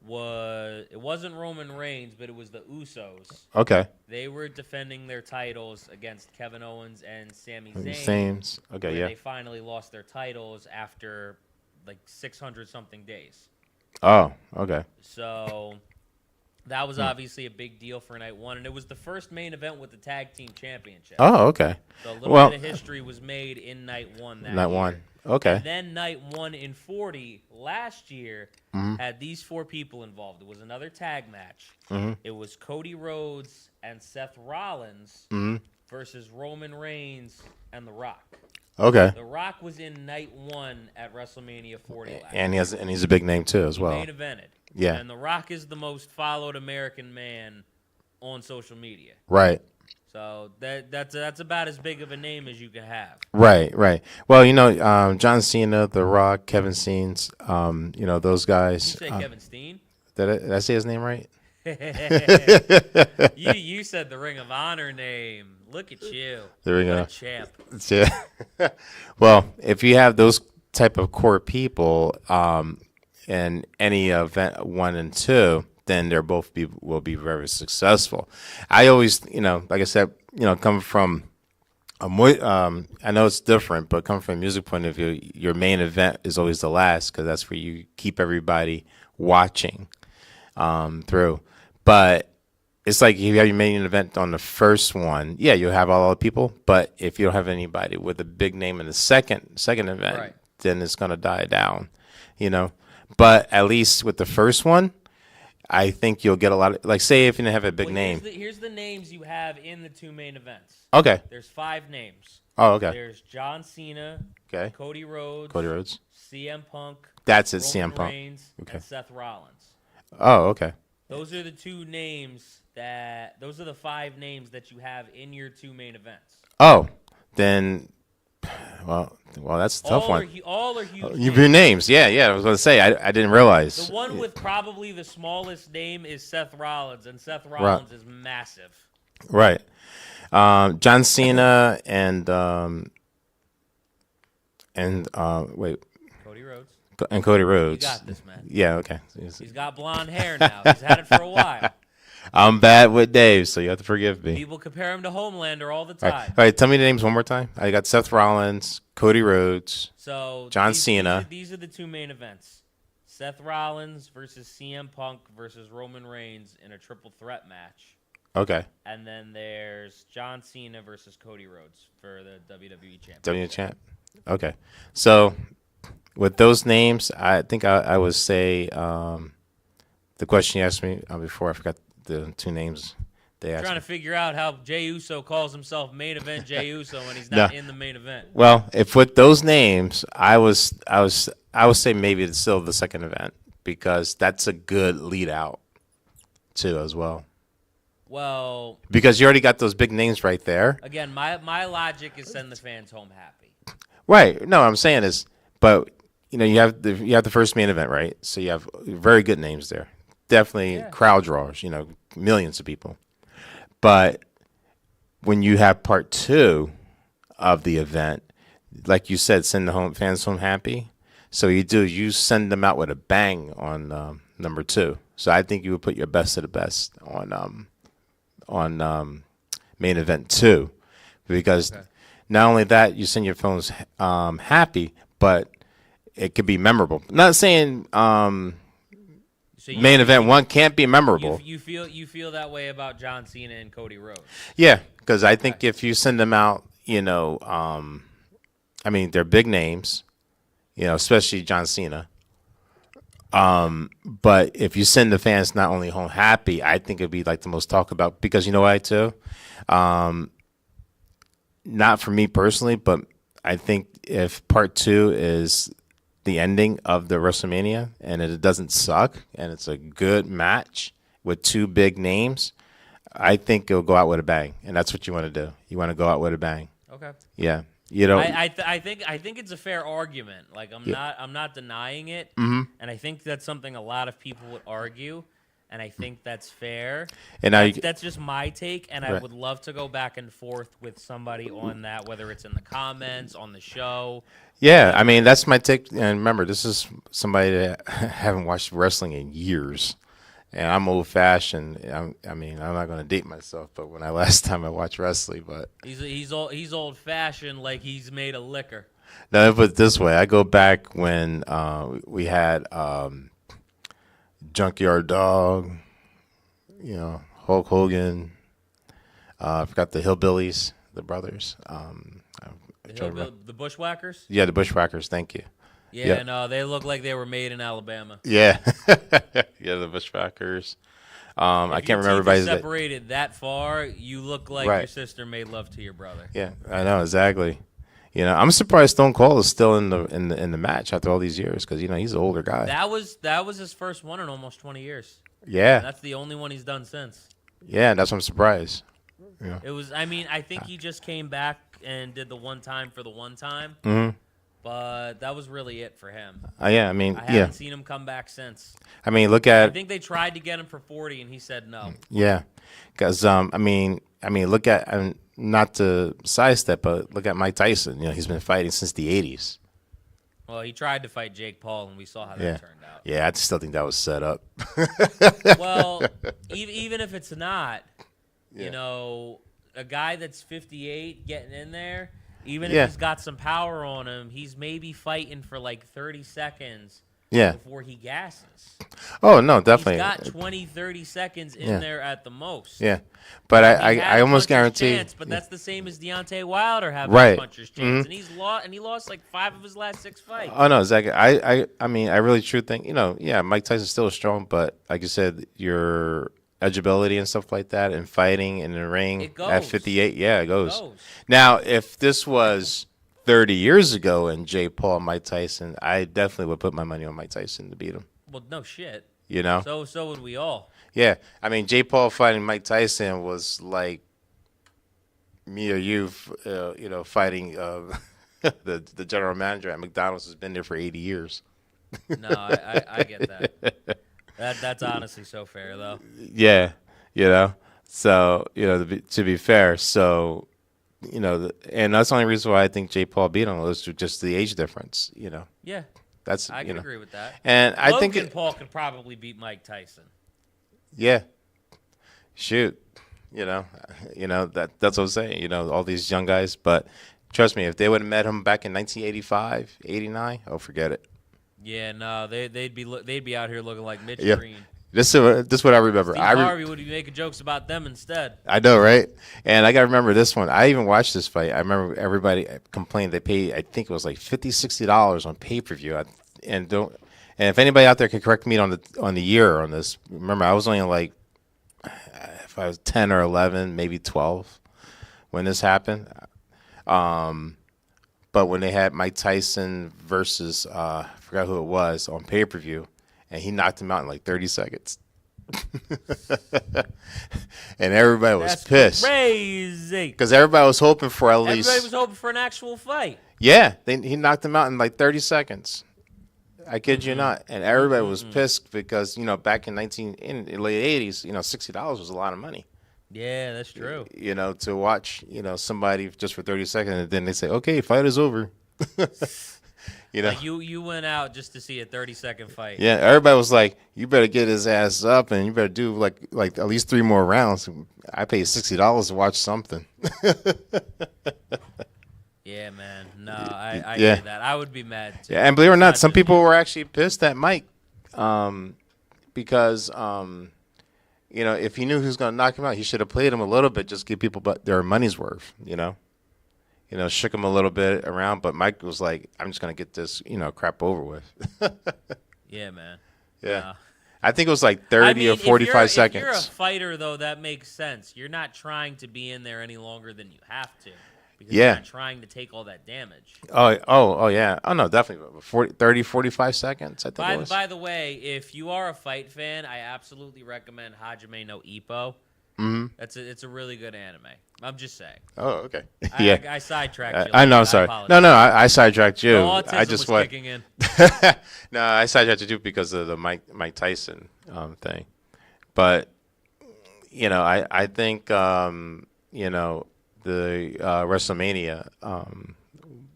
wasn't Roman Reigns, but it was the Usos. Okay. They were defending their titles against Kevin Owens and Sami Zayn. Sames. Okay, yeah. They finally lost their titles after like 600-something days. Oh, okay. So that was obviously a big deal for night 1, and it was the first main event with the tag team championship. Oh, okay. So a little bit of history was made in night 1 that night year. 1. Okay. And then night 1 in 40 last year had these 4 people involved. It was another tag match. It was Cody Rhodes and Seth Rollins versus Roman Reigns and The Rock. Okay. The Rock was in night 1 at WrestleMania 40 last And year. he's a big name too as He well. main evented. Yeah. And The Rock is the most followed American man on social media. Right. So that's about as big of a name as you can have. Right. Well, John Cena, The Rock, Kevin Scenes, those guys. You say Kevin Steen? Did I say his name right? You said the Ring of Honor name. Look at you. There we go. What a champ. Yeah. Well, if you have those type of core people in any event 1 and 2, then they're both will be very successful. I always, like I said, coming from I know it's different, but coming from a music point of view, your main event is always the last because that's where you keep everybody watching through. But it's like if you have your main event on the first one, yeah, you'll have all the people. But if you don't have anybody with a big name in the second event, Right. then it's gonna die down, you know. But at least with the first one, I think you'll get a lot of, like, say if you didn't have a big name. Here's the names you have in the two main events. Okay. There's 5 names. Oh, okay. There's John Cena, Okay. Cody Rhodes, Cody Rhodes. CM Punk, That's it. Roman CM Punk. Reigns, Okay. and Seth Rollins. Oh, okay. Those are the 2 names those are the 5 names that you have in your 2 main events. Oh, then, well, that's a tough all one. All are huge. Your names, yeah. I was gonna say, I didn't realize. The one with probably the smallest name is Seth Rollins, and Seth Rollins is massive. Right. John Cena and wait, Cody Rhodes. and Cody You Rhodes. got this, man. Yeah. Okay. He's got blonde hair now. He's had it for a while. I'm bad with Dave, so you have to forgive me. People compare him to Homelander all the All time. right. Tell me the names one more time. I got Seth Rollins, Cody Rhodes. So John Cena. These are the 2 main events. Seth Rollins versus CM Punk versus Roman Reigns in a triple threat match. Okay. And then there's John Cena versus Cody Rhodes for the WWE Championship. WWE champ. Okay. So with those names, I think I would say the question you asked me before, I forgot the 2 names they asked Trying me. to figure out how Jey Uso calls himself main event Jey Uso when he's not in the main event. Well, if with those names, I would say maybe it's still the second event because that's a good lead out too as well. Well, Because you already got those big names right there. again, my logic is send the fans home happy. Right. No, what I'm saying is, but you have the first main event, right? So you have very good names there. Definitely crowd drawers, millions of people. But when you have part 2 of the event, like you said, send the fans home happy. So you send them out with a bang on number 2. So I think you would put your best of the best on main event 2, because not only that you send your fans happy, but it could be memorable. Not saying main event 1 can't be memorable. You feel that way about John Cena and Cody Rhodes? Yeah, because I think if you send them out, they're big names, especially John Cena. But if you send the fans not only home happy, I think it'd be like the most talked about, because you know why too? Not for me personally, but I think if part 2 is the ending of the WrestleMania and it doesn't suck and it's a good match with 2 big names, I think it'll go out with a bang, and that's what you want to do. You want to go out with a bang. Okay. Yeah. I think it's a fair argument. Like I'm not denying it, and I think that's something a lot of people would argue, and I think that's fair. And now that's just my take, and I would love to go back and forth with somebody on that, whether it's in the comments, on the show. Yeah, that's my take. And remember, this is somebody that haven't watched wrestling in years. And I'm old-fashioned. I'm not going to date myself, but when last time I watched wrestling, but he's old-fashioned, like he's made of liquor. No, put it this way. I go back when we had Junkyard Dog, Hulk Hogan. I forgot the Hillbillies, the brothers. The Bushwhackers? Yeah, the Bushwhackers. Thank you. Yeah, no, they look like they were made in Alabama. Yeah, yeah, the Bushwhackers. I can't remember everybody's separated that far. You look like your sister made love to your brother. Yeah, I know exactly. I'm surprised Stone Cold is still in the match after all these years, because he's an older guy. That was his first one in almost 20 years. Yeah, that's the only one he's done since. Yeah, that's what I'm surprised. Yeah. It was. I think he just came back and did the one time for the one time. Mm-hmm. But that was really it for him. I haven't seen him come back since. Look at. I think they tried to get him for 40, and he said no. Yeah, because look at, not to sidestep, but look at Mike Tyson. He's been fighting since the '80s. Well, he tried to fight Jake Paul, and we saw how that turned out. Yeah, I still think that was set up. Well, even if it's not, a guy that's 58 getting in there, even Yeah. if he's got some power on him, he's maybe fighting for like 30 seconds Yeah. before he gasses. Oh no, He's definitely. got 20, 30 seconds in Yeah. there at the most. Yeah, but He had I a almost puncher's guarantee. chance, but that's the same as Deontay Wilder having Right. a puncher's chance, and he lost like 5 of his last 6 fights. Oh no, Zach. I mean, I really true think. Yeah, Mike Tyson's still strong, but like you said, your edgeability and stuff like that, and fighting in the ring It goes. at 58, yeah, it goes. It goes. Now, if this was 30 years ago and Jake Paul, Mike Tyson, I definitely would put my money on Mike Tyson to beat him. Well, no shit. You know? So would we all. Yeah, I mean, Jake Paul fighting Mike Tyson was like me or you, fighting the general manager at McDonald's has been there for 80 years. No, I get that. That's honestly so fair, though. Yeah, So, to be fair, so, and that's the only reason why I think Jake Paul beat him was just the age difference, Yeah, That's I can agree with that. And I think Logan Paul could probably beat Mike Tyson. Yeah. Shoot. That's what I'm saying. All these young guys. But trust me, if they would have met him back in 1985, 89, oh, forget it. Yeah, no, they'd be out here looking like Mitch Yeah. Green. This is what I remember. Steve Harvey would be making jokes about them instead. I know, right? And I got to remember this one. I even watched this fight. I remember everybody complained they paid, I think it was like $50, $60 on pay-per-view. And if anybody out there can correct me on the year on this, remember I was only like, if I was 10 or 11, maybe 12 when this happened. But when they had Mike Tyson versus I forgot who it was on pay-per-view, and he knocked him out in like 30 seconds. And everybody was pissed. Crazy. Because everybody was hoping for at least. Everybody was hoping for an actual fight. Yeah, he knocked him out in like 30 seconds. I kid you not. And everybody was pissed because, back in the late 80s, $60 was a lot of money. Yeah, that's true. To watch, somebody just for 30 seconds, and then they say, okay, fight is over. Like you went out just to see a 30-second fight. Yeah, everybody was like, you better get his ass up and you better do like at least 3 more rounds. I paid $60 to watch something. Yeah, man. No, I Yeah. get that. I would be mad too. Yeah, and believe it or not, It's some just people you. were actually pissed at Mike because, if he knew he was going to knock him out, he should have played him a little bit, just give people their money's worth, shook him a little bit around. But Mike was like, I'm just going to get this, crap over with. Yeah, man. Yeah. No. I think it was like 30 or 45 seconds. If you're a fighter, though, that makes sense. You're not trying to be in there any longer than you have to. Because Yeah. you're not trying to take all that damage. Oh, yeah. Oh, no, definitely. 30, 45 seconds, I think it was. By the way, if you are a fight fan, I absolutely recommend Hajime no Ippo. Mm-hmm. It's a really good anime. I'm just saying. Oh, okay. Yeah. I sidetracked you. I know, I'm sorry. apologize. No, I sidetracked you. The autism I just was went. kicking in. No, I sidetracked you because of the Mike Tyson thing. But, I think, the WrestleMania,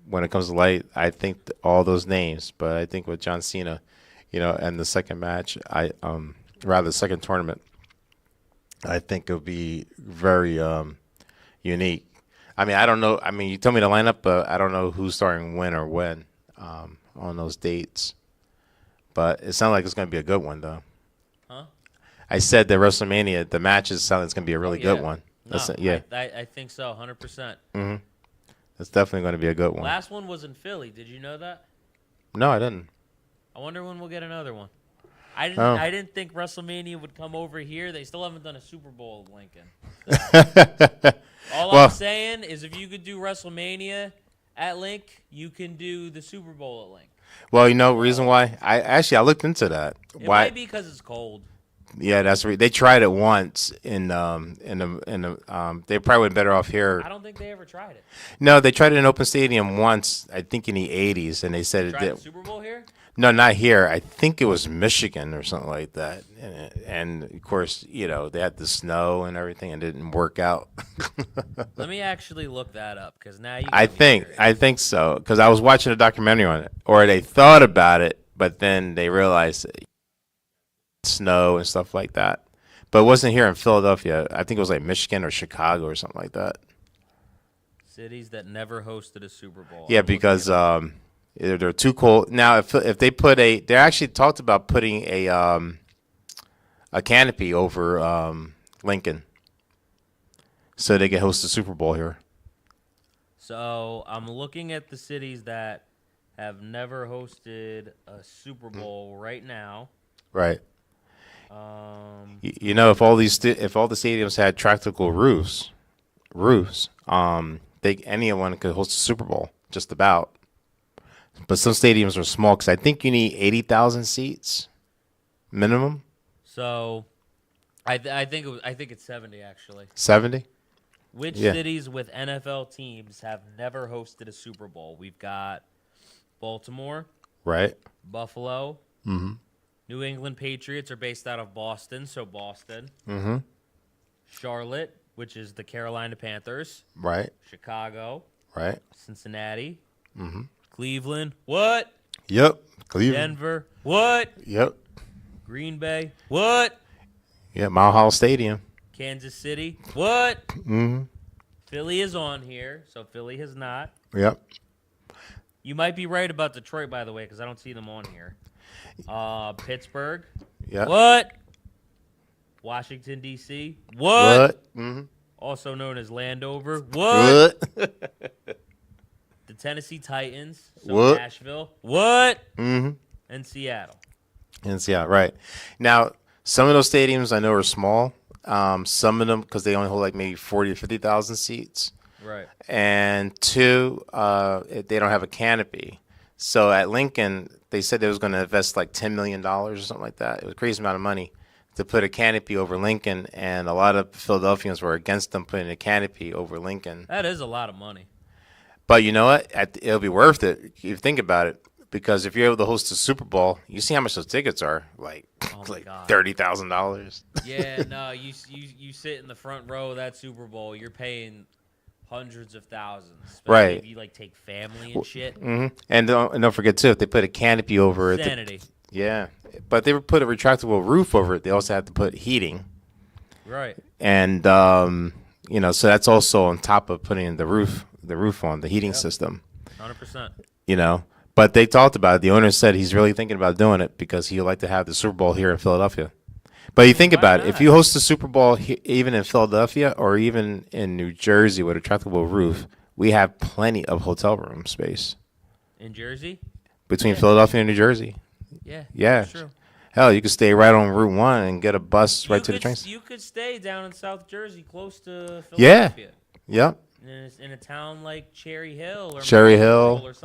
when it comes to light, I think all those names. But I think with John Cena, and the second match, rather the second tournament, I think it'll be very unique. I mean, I don't know. I mean, you told me the lineup, but I don't know who's starting when or when on those dates. But it sounds like it's going to be a good one, though. Huh? I said that WrestleMania, the matches sound like it's going to be a really good one. No, Yeah. I think so, 100%. Mm-hmm. It's definitely going to be a good one. Last one was in Philly. Did you know that? No, I didn't. I wonder when we'll get another one. Oh. I didn't think WrestleMania would come over here. They still haven't done a Super Bowl in Lincoln. All I'm saying is if you could do WrestleMania at Link, you can do the Super Bowl at Link. Well, reason why? I looked into that. It Why? might be because it's cold. Yeah, that's right. They tried it once in they probably would better off here. I don't think they ever tried it. No, they tried it in open stadium once, I think in the 80s, and they said it Tried did. the Super Bowl here? No, not here. I think it was Michigan or something like that. And of course, they had the snow and everything, and it didn't work out. Let me actually look that up because now you. I think so, because I was watching a documentary on it, or they thought about it, but then they realized snow and stuff like that. But it wasn't here in Philadelphia. I think it was like Michigan or Chicago or something like that. Cities that never hosted a Super Bowl. Yeah, because they're too cold. Now, if they they actually talked about putting a canopy over Lincoln, so they can host the Super Bowl here. So I'm looking at the cities that have never hosted a Super Bowl right now. Right. You know, if all the stadiums had tractable roofs, anyone could host a Super Bowl, just about. But some stadiums are small because I think you need 80,000 seats minimum. So, I think it's 70 actually. 70. Which cities with NFL teams have never hosted a Super Bowl? We've got Baltimore, right? Buffalo. Mm-hmm. New England Patriots are based out of Boston, so Boston. Mm-hmm. Charlotte, which is the Carolina Panthers. Right. Chicago. Right. Cincinnati. Mm-hmm. Cleveland. What? Yep. Cleveland. Denver. What? Yep. Green Bay. What? Yeah, Mile High Stadium. Kansas City. What? Mm-hmm. Philly is on here, so Philly has not. Yep. You might be right about Detroit, by the way, because I don't see them on here. Pittsburgh. Yeah. What? Washington, D.C. What? Mm-hmm. Also known as Landover. What? The Tennessee Titans. So What? Nashville. What? Mm-hmm. And Seattle. Right. Now, some of those stadiums I know are small. Some of them, because they only hold like maybe 40 or 50,000 seats. Right. And two, they don't have a canopy. So at Lincoln, they said they was going to invest like $10 million or something like that. It was a crazy amount of money to put a canopy over Lincoln. And a lot of Philadelphians were against them putting a canopy over Lincoln. That is a lot of money. But you know what? It'll be worth it if you think about it. Because if you're able to host a Super Bowl, you see how much those tickets are, like $30,000. Yeah, no, you sit in the front row of that Super Bowl, you're paying hundreds of thousands, right? If you like take family and shit. Mm-hmm. And don't forget too, if they put a canopy over it, Insanity. Yeah, but they would put a retractable roof over it. They also have to put heating, right? And so that's also on top of putting the roof on the heating system. 100%. But they talked about it. The owner said he's really thinking about doing it because he'd like to have the Super Bowl here in Philadelphia. But you think about it. If you host the Super Bowl even in Philadelphia or even in New Jersey with a retractable roof, we have plenty of hotel room space. In Jersey? Between Philadelphia and New Jersey. Yeah. That's true. Hell, you could stay right on Route 1 and get a bus right to the train station. You could stay down in South Jersey close to Philadelphia. Yeah. Yep. In a town like Cherry Hill or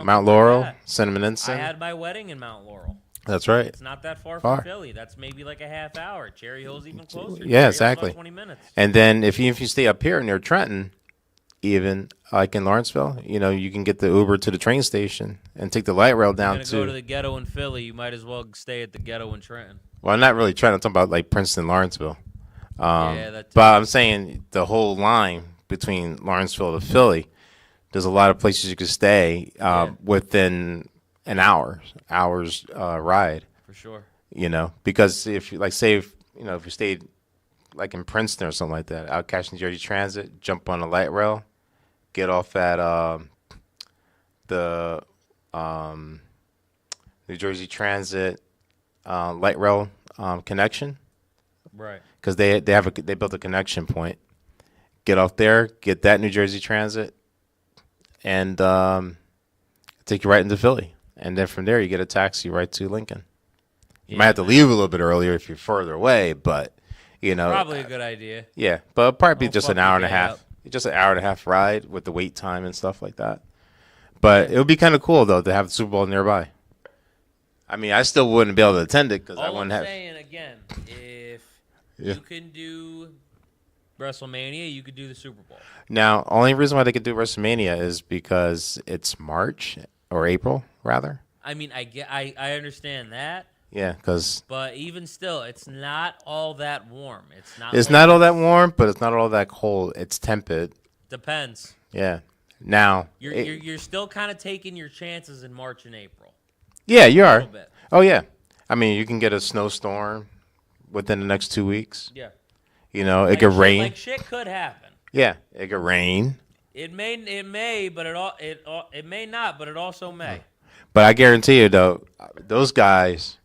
Mount Laurel, Cinnamon Ensign. I had my wedding in Mount Laurel. That's right. It's not that far from Philly. That's maybe like a half hour. Cherry Hill's even closer. Yeah, exactly. 20 minutes. And then if you stay up here near Trenton, even like in Lawrenceville, you can get the Uber to the train station and take the light rail down to. Go to the ghetto in Philly, you might as well stay at the ghetto in Trenton. Well, I'm not really trying to talk about like Princeton, Lawrenceville. But I'm saying the whole line between Lawrenceville to Philly, there's a lot of places you could stay within an hour's ride. For sure. Because if you if you stayed like in Princeton or something like that, out catch New Jersey Transit, jump on the light rail, get off at the New Jersey Transit light rail connection, right? Because they built a connection point. Get off there, get that New Jersey Transit, and take you right into Philly. And then from there, you get a taxi right to Lincoln. You might have to leave a little bit earlier if you're further away, but probably a good idea. Yeah, but it'll probably be just an hour and a half. Just an hour and a half ride with the wait time and stuff like that. But it would be kind of cool though to have the Super Bowl nearby. I mean, I still wouldn't be able to attend it because I wouldn't have. All I'm saying again, if you can do WrestleMania, you could do the Super Bowl. Now, only reason why they could do WrestleMania is because it's March or April, rather. I mean, I understand that. Yeah, but even still, it's not all that warm. It's not all that warm, but it's not all that cold. It's tempered. Depends. Yeah. Now you're still kind of taking your chances in March and April. Yeah, you are. Oh yeah. I mean, you can get a snowstorm within the next 2 weeks. Yeah. You know, it Like could shit, rain. Like shit could happen. Yeah, it could rain. It may, but it may not, but it also may. But I guarantee you, though, those guys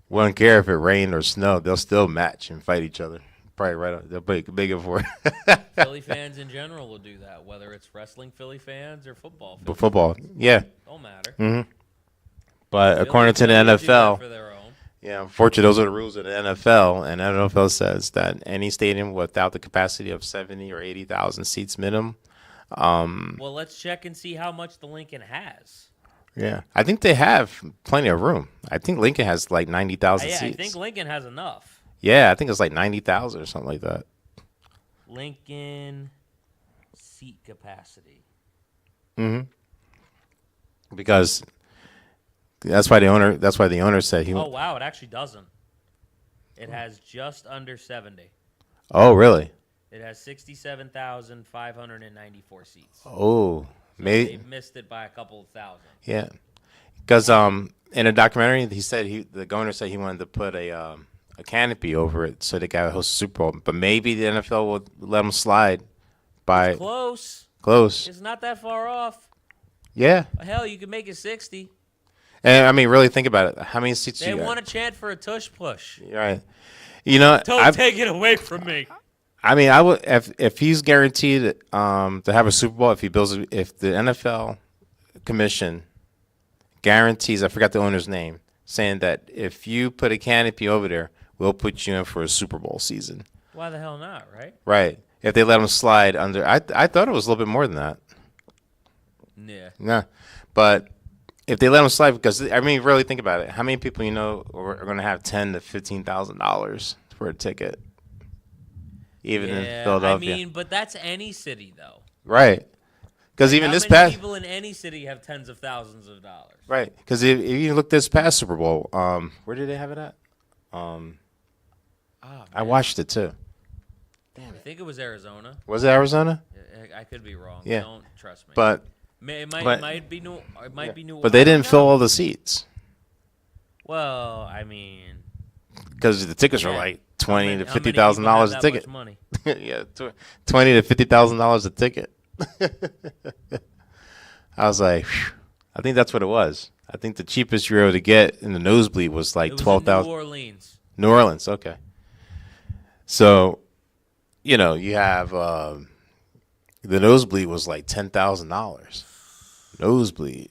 wouldn't care if it rained or snowed. They'll still match and fight each other. Probably right on. They'll be big for it. Philly fans in general will do that, whether it's wrestling Philly fans or football. But football, yeah. Don't matter. Mm-hmm. But Philly according to the will do that NFL, for their own. yeah, unfortunately, those are the rules of the NFL. And the NFL says that any stadium without the capacity of 70 or 80,000 seats minimum. Well, let's check and see how much the Lincoln has. Yeah, I think they have plenty of room. I think Lincoln has like 90,000 seats. I think Lincoln has enough. Yeah, I think it's like 90,000 or something like that. Lincoln seat capacity. Mm-hmm. Because that's why the owner said he. Oh wow, it actually doesn't. It has just under 70. Oh really? It has 67,594 seats. Oh, So maybe they missed it by a couple of thousand. yeah. Because in a documentary, the owner said he wanted to put a canopy over it so they could host a Super Bowl. But maybe the NFL will let them slide by Close. close. It's not that far off. Yeah, Hell, you could make it 60. and I mean, really think about it. How many seats They you got? want to chant for a tush push. Right. You know, Don't take it away from me. I mean, I would if he's guaranteed to have a Super Bowl if the NFL commission guarantees, I forgot the owner's name, saying that if you put a canopy over there, we'll put you in for a Super Bowl season. Why the hell not, right? Right. If they let him slide under, I thought it was a little bit more than that. Yeah. Nah, but if they let him slide, because I mean, really think about it. How many people you know are going to have $10,000 to $15,000 for a ticket? Even in Philadelphia. I mean, but that's any city, though. Right. Because even How this many past people in any city have tens of thousands of dollars? right. Because if you look this past Super Bowl, where did they have it at? I watched it too. I think it was Arizona. Was it Arizona? I could be wrong. Yeah. Don't trust me. But It but- might be New. It might be New. but they didn't I don't fill know. all the seats Well, I mean, because the tickets were yeah. like How $20,000 many to people $50,000 have a that ticket. much money? Yeah, $20,000 to $50,000 a ticket. I was like, phew. I think that's what it was. I think the cheapest you were able to get in the nosebleed was like It was in 12,000. New Orleans. New Orleans, okay. So, you know, you have the nosebleed was like $10,000. Nosebleed.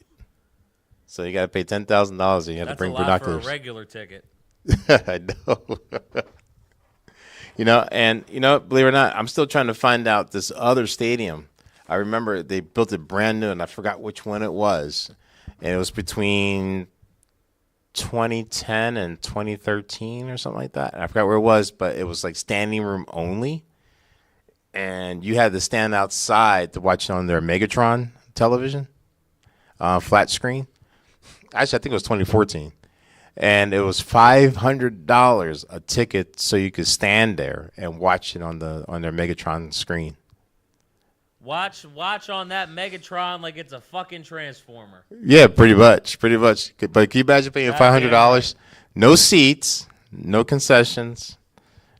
So you got to pay $10,000 and you have to That's bring a lot binoculars. for a regular ticket. I know. Believe it or not, I'm still trying to find out this other stadium. I remember they built it brand new, and I forgot which one it was. And it was between 2010 and 2013 or something like that. And I forgot where it was, but it was like standing room only. And you had to stand outside to watch it on their Megatron television, flat screen. Actually, I think it was 2014. And it was $500 a ticket so you could stand there and watch it on their Megatron screen. Watch on that Megatron like it's a fucking transformer. Yeah, pretty much. But can you imagine paying $500? No seats, no concessions,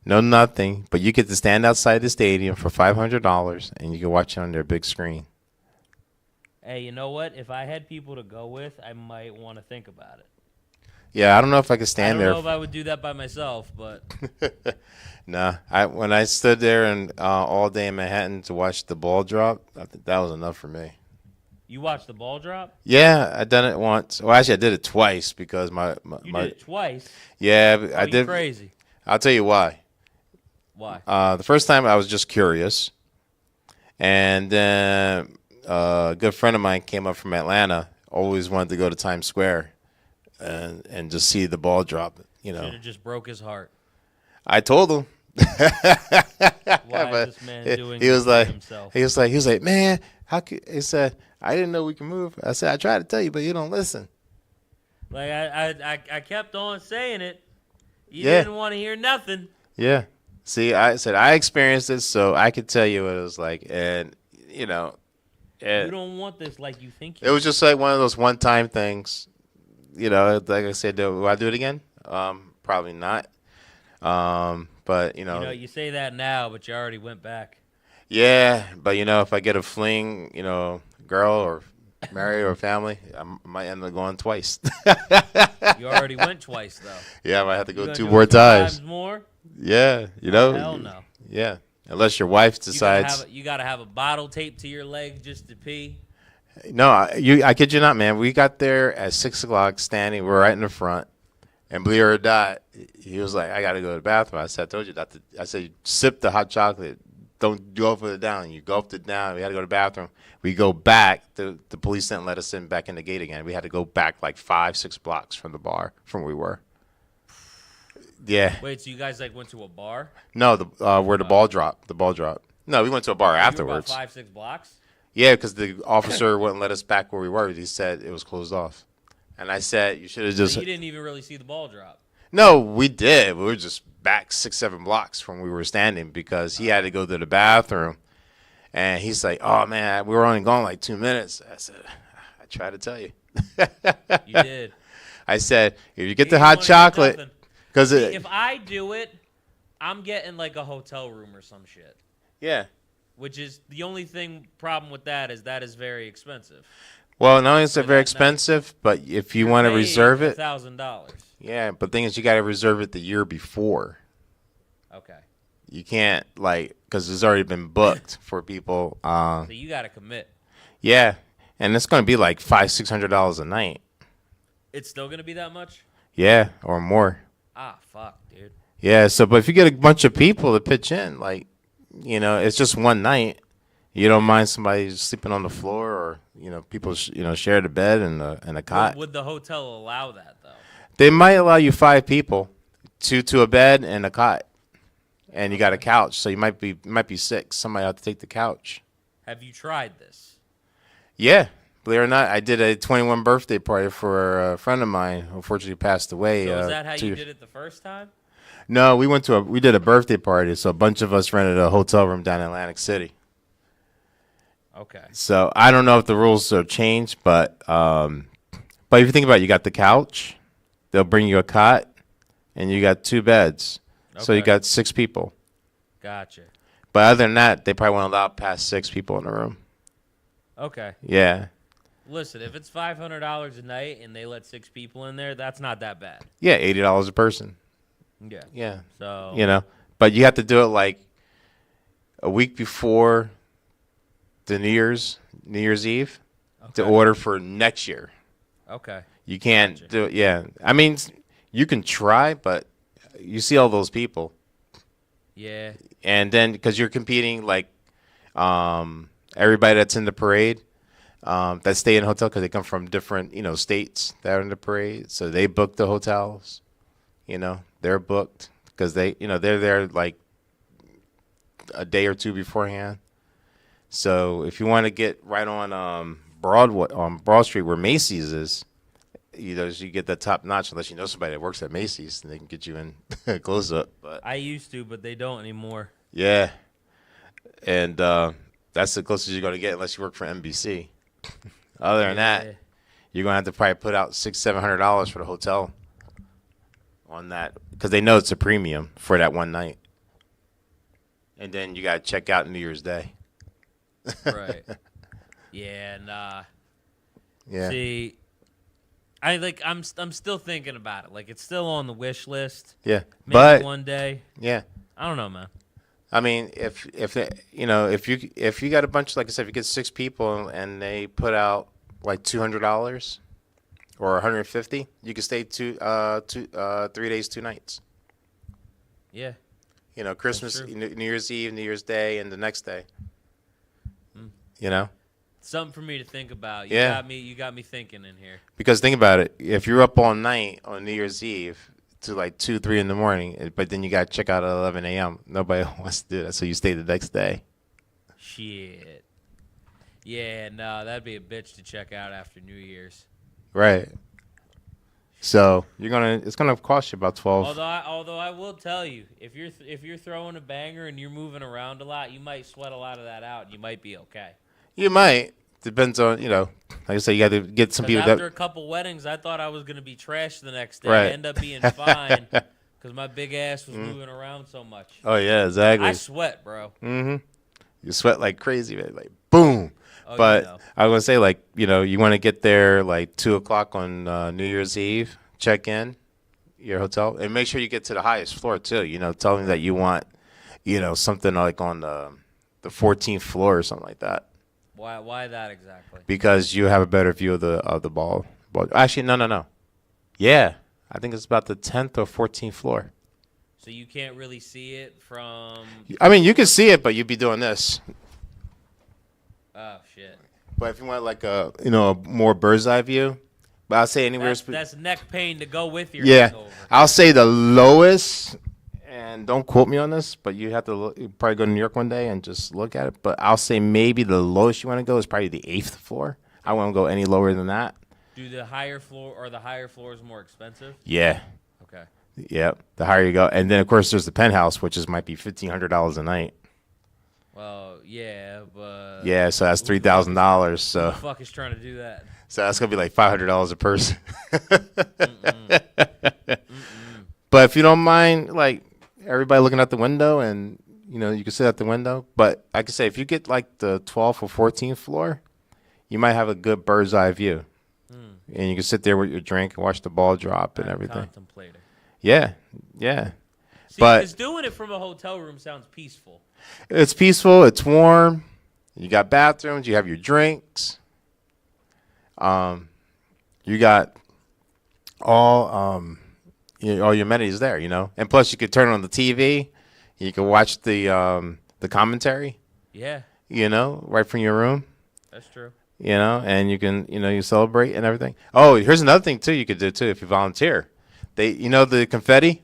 no nothing. But you get to stand outside the stadium for $500 and you can watch it on their big screen. Hey, you know what? If I had people to go with, I might want to think about it. Yeah, I don't know if I could I stand don't there. know if I would do that by myself, but Nah, when I stood there and all day in Manhattan to watch the ball drop, I think that was enough for me. you watched the ball drop? Yeah, I done it once. Well, actually, I did it twice because my You did it twice. yeah, I You did. crazy. I'll tell you why. Why? The first time I was just curious, and then a good friend of mine came up from Atlanta. Always wanted to go to Times Square and just see the ball drop. You know, Should have just broke his heart. I told him. Why But is this man doing he was this to like, himself? he was like, man, how could? He said, I didn't know we could move. I said, I tried to tell you, but you don't listen. Like I kept on saying it. You Yeah. didn't want to hear nothing. Yeah. See, I said I experienced it, so I could tell you what it was like, and you know, You don't want this like you think you it was just like one of those one-time things. You know, like I said, will I do it again? Probably not. But But You say that now, but you already went back. yeah. But if I get a fling, girl or marry or family, I might end up going twice. You already went twice, though. Yeah, I might have to You go gonna 2 do more it 2 times. times more? Yeah, Hell no. Yeah, unless your wife decides. You gotta have a bottle taped to your leg just to pee. No, I kid you not, man. We got there at 6 o'clock, standing. We're right in the front, and believe it or not, he was like, "I got to go to the bathroom." I said, "I told you not to." I said, "Sip the hot chocolate. Don't go up it down. You go up it down. We had to go to the bathroom. We go back. The police didn't let us in back in the gate again. We had to go back like 5-6 blocks from the bar from where we were. Yeah. Wait, so you guys went to a bar? No, where the ball dropped. The ball dropped. No, we went to a bar afterwards. You were about 5-6 blocks? Yeah, because the officer wouldn't let us back where we were. He said it was closed off. And I said, you should have just... So you didn't even really see the ball drop? No, we did. We were just back 6-7 blocks from where we were standing because he had to go to the bathroom. And he's like, oh, man, we were only gone like 2 minutes. I said, I tried to tell you. You did. I said, if you get the hot chocolate... Because if I do it, I'm getting like a hotel room or some shit. Yeah. Which is the only problem with that is very expensive. Well, not only is it very expensive, but if you want to reserve it, $1,000. yeah. But the thing is, you got to reserve it the year before. Okay. You can't because it's already been booked for people. So you got to commit. Yeah, and it's going to be like $500-$600 a night. It's still going to be that much? Yeah, or more. Ah, fuck, dude. Yeah. So, but if you get a bunch of people to pitch in, it's just one night. You don't mind somebody sleeping on the floor, or people share the bed and a cot. Would the hotel allow that though? They might allow you 5 people, 2 to a bed and a cot, and you got a couch. So you might be 6. Somebody have to take the couch. Have you tried this? Yeah, believe it or not, I did a 21 birthday party for a friend of mine who unfortunately passed away. So is that how you did it the first time? No, we did a birthday party. So a bunch of us rented a hotel room down in Atlantic City. Okay. So I don't know if the rules have changed, but if you think about it, you got the couch, they'll bring you a cot, and you got 2 beds. Okay. So you got 6 people. Gotcha. But other than that, they probably won't allow past 6 people in the room. Okay. Yeah. Listen, if it's $500 a night and they let 6 people in there, that's not that bad. Yeah, $80 a person. Yeah. Yeah. So but you have to do it like a week before the New Year's Eve to order for next year. Okay. You can't do it. Yeah. I mean, you can try, but you see all those people. Yeah. And then because you're competing everybody that's in the parade that stay in a hotel because they come from different, states that are in the parade. So they book the hotels, they're booked because they're there like a day or 2 beforehand. So if you want to get right on Broad Street where Macy's is, you get the top notch unless you know somebody that works at Macy's and they can get you in close up. But I used to, but they don't anymore. Yeah, and that's the closest you're going to get unless you work for NBC. Other than that, you're going to have to probably put out $600-$700 for the hotel on that because they know it's a premium for that one night. And then you got to check out New Year's Day. Right. Yeah, and yeah. See, I'm still thinking about it. Like it's still on the wish list. Yeah, Maybe but one day. Yeah. I don't know, man. I mean, if you got a bunch, like I said, if you get 6 people and they put out like $200 or $150, you can stay 3 days, 2 nights. Yeah. Christmas, New Year's Eve, New Year's Day, and the next day. Something for me to think about. You got me thinking in here. Because think about it, if you're up all night on New Year's Eve to like 2, 3 in the morning, but then you got to check out at 11 a.m. Nobody wants to do that, so you stay the next day. Shit. Yeah, no, that'd be a bitch to check out after New Year's. Right. So it's gonna cost you about 12. Although I will tell you, if you're throwing a banger and you're moving around a lot, you might sweat a lot of that out, and you might be okay. You might. Depends on like I said, you got to get some people. After a couple weddings, I thought I was gonna be trashed the next day. Right. I end up being fine. Because my big ass was moving around so much. Oh yeah, exactly. I sweat, bro. You sweat like crazy, man. Like boom. Oh, But you know. I was gonna say, like, you want to get there like 2:00 on New Year's Eve. Check in your hotel and make sure you get to the highest floor too. Tell them that you want, something like on the 14th floor or something like that. Why that exactly? Because you have a better view of the ball. Actually, no. Yeah, I think it's about the 10th or 14th floor. So you can't really see it from. I mean, you can see it, but you'd be doing this. Oh shit. But if you want like a more bird's eye view, but I'll say anywhere. That's neck pain to go with your Yeah, hangover. I'll say the lowest, and don't quote me on this, but you have to you probably go to New York one day and just look at it. But I'll say maybe the lowest you want to go is probably the 8th floor. I won't go any lower than that. Do the higher floors more expensive? Yeah. Okay. Yeah, the higher you go, and then of course there's the penthouse, which might be $1,500 a night. Well, yeah, but Yeah, so that's $3,000. So who the fuck is trying to do that? So that's gonna be like $500 a person. But if you don't mind, like everybody looking out the window, and you can sit at the window. But I could say if you get like the 12th or 14th floor, you might have a good bird's eye view, and you can sit there with your drink and watch the ball drop and everything. Contemplating. Yeah. See, But because doing it from a hotel room sounds peaceful. it's peaceful. It's warm. You got bathrooms. You have your drinks. You got all all your amenities there, and plus you could turn on the TV. You can watch the commentary. Yeah, right from your room. that's true. And you can you celebrate and everything. Oh, here's another thing too you could do too if you volunteer. The confetti.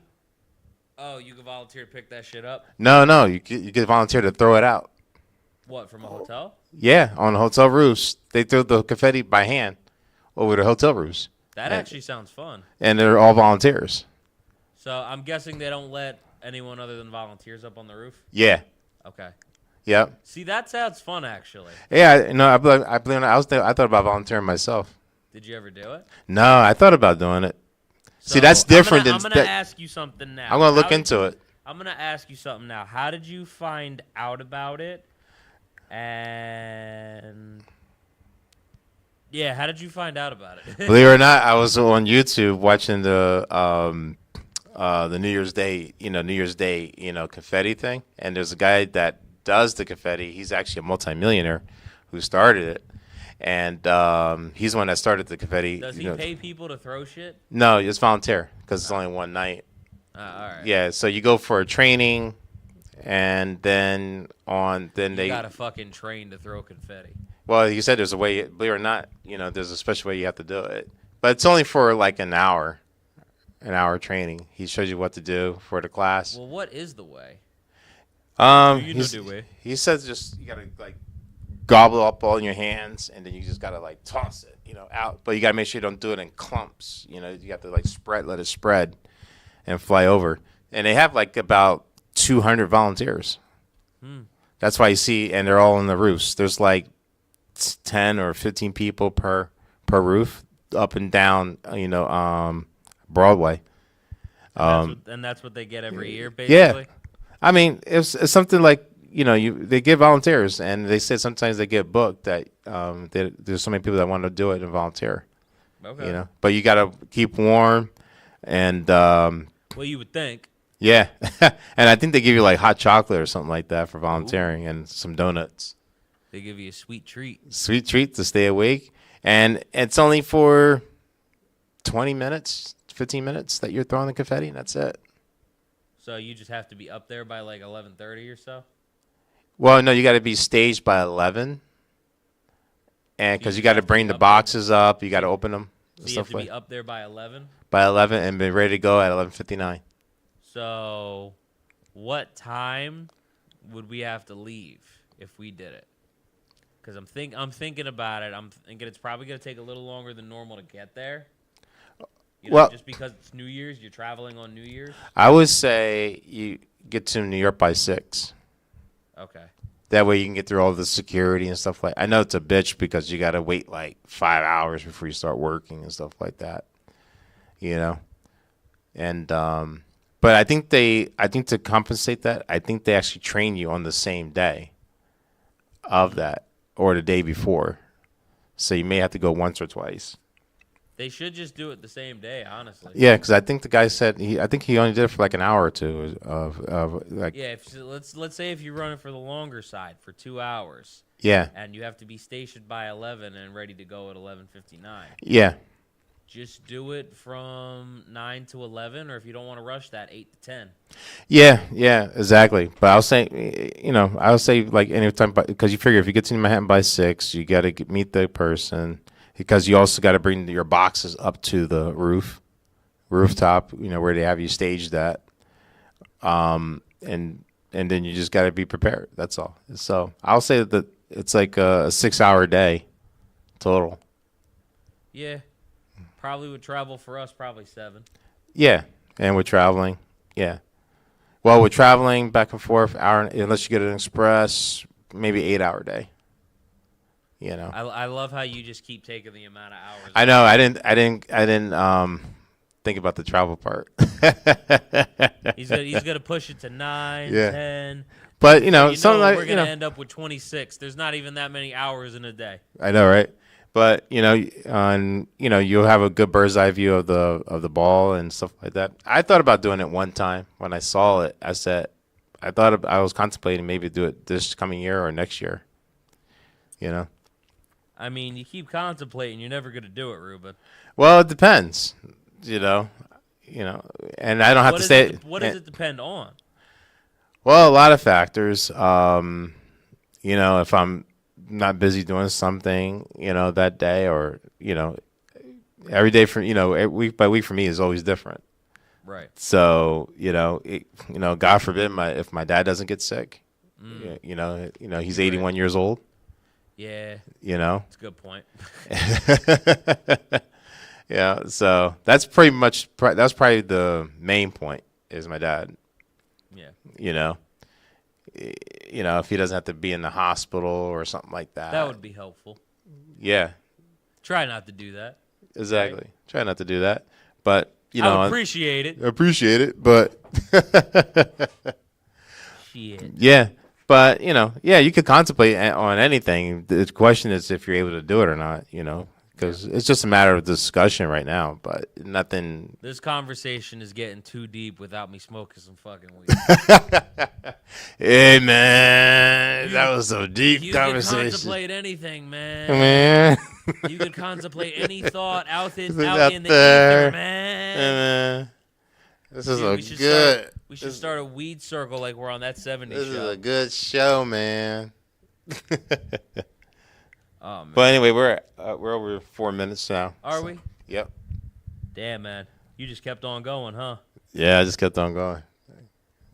Oh, you can volunteer to pick that shit up? No, you could volunteer to throw it out. What, from a hotel? Yeah, on the hotel roofs. They throw the confetti by hand over the hotel roofs. That actually sounds fun. And they're all volunteers. So I'm guessing they don't let anyone other than volunteers up on the roof? Yeah. Okay. Yep. See, that sounds fun, actually. Yeah, I thought about volunteering myself. Did you ever do it? No, I thought about doing it. So See, that's different I'm gonna ask you something now. I'm going to look into it. I'm going to ask you something now. How did you find out about it? And yeah, how did you find out about it? Believe it or not, I was on YouTube watching the New Year's Day, confetti thing, and there's a guy that does the confetti. He's actually a multimillionaire who started it, and he's the one that started the confetti. Does he pay people to throw shit? No, it's volunteer because it's only one night. All right. Yeah, so you go for a training, and then you gotta fucking train to throw confetti. Well, you said there's a way. Believe it or not, there's a special way you have to do it, but it's only for like an hour training. He shows you what to do for the class. Well, what is the way? The way. He says just you gotta like gobble up all in your hands, and then you just gotta like toss it, out. But you gotta make sure you don't do it in clumps. You have to like let it spread, and fly over. And they have like about 200 volunteers. That's why you see, and they're all on the roofs. There's like 10 or 15 people per roof up and down, Broadway. And that's what they get every year, basically? Yeah. I mean, it's something like, they get volunteers, and they said sometimes they get booked that there's so many people that want to do it and volunteer. Okay. But you got to keep warm, and well, you would think. Yeah. And I think they give you like hot chocolate or something like that for volunteering. Ooh. And some donuts. They give you a sweet treat. Sweet treat to stay awake. And it's only for 20 minutes, 15 minutes that you're throwing the confetti, and that's it. So you just have to be up there by like 11:30 or so? Well, no, you got to be staged by 11. And because you got to bring the boxes up, you got to open them. So you have to be up there by 11? By 11 and be ready to go at 11:59. So what time would we have to leave if we did it? Because I'm thinking about it. I'm thinking it's probably going to take a little longer than normal to get there. Just because it's New Year's, you're traveling on New Year's? I would say you get to New York by 6. Okay. That way you can get through all the security and stuff like that. I know it's a bitch because you got to wait like 5 hours before you start working and stuff like that. And But I think to compensate that, I think they actually train you on the same day of that or the day before. So you may have to go once or twice. They should just do it the same day, honestly. Yeah, because I think the guy said I think he only did it for like an hour or two of like. Yeah, let's say if you're running for the longer side for 2 hours. Yeah. And you have to be stationed by 11 and ready to go at 11:59. Yeah. Just do it from 9 to 11, or if you don't want to rush that, 8 to 10. Yeah, exactly. But I'll say, I'll say like anytime, because you figure if you get to Manhattan by 6, you got to meet the person, because you also got to bring your boxes up to the rooftop, where they have you staged at, and then you just got to be prepared. That's all. So I'll say that it's like a 6-hour day total. Yeah, probably would travel for us, probably 7. Yeah, and we're traveling. Yeah. Well, we're traveling back and forth, unless you get an express, maybe 8-hour day. I love how you just keep taking the amount of hours. I know. I didn't think about the travel part. He's gonna push it to 9, Yeah. 10. But So like we're gonna end up with 26. There's not even that many hours in a day. I know, right? But you'll have a good bird's eye view of the ball and stuff like that. I thought about doing it one time when I saw it. I was contemplating maybe do it this coming year or next year. I mean, you keep contemplating, you're never gonna do it, Ruben. Well, it depends. And I don't have to say. What does it depend on? Well, a lot of factors. If I'm not busy doing something, that day, or every day week by week for me is always different. Right. So God forbid if my dad doesn't get sick, he's 81 years old. Yeah. It's a good point. Yeah. So that's probably the main point is my dad. Yeah. If he doesn't have to be in the hospital or something like that. That would be helpful. Yeah. Try not to do that. Exactly. Right? Try not to do that. But, I would appreciate it. Appreciate it, but. Shit. Yeah. But, you could contemplate on anything. The question is if you're able to do it or not, because it's just a matter of discussion right now, but nothing. This conversation is getting too deep without me smoking some fucking weed. Hey, man, that was a deep conversation. You can contemplate anything, man. You can contemplate any thought out in the ether, man. This is good. We should start a weed circle like we're on that 70s show. This is a good show, man. Oh, man. But anyway, we're over 4 minutes now. Are we? Yep. Damn, man. You just kept on going, huh? Yeah, I just kept on going.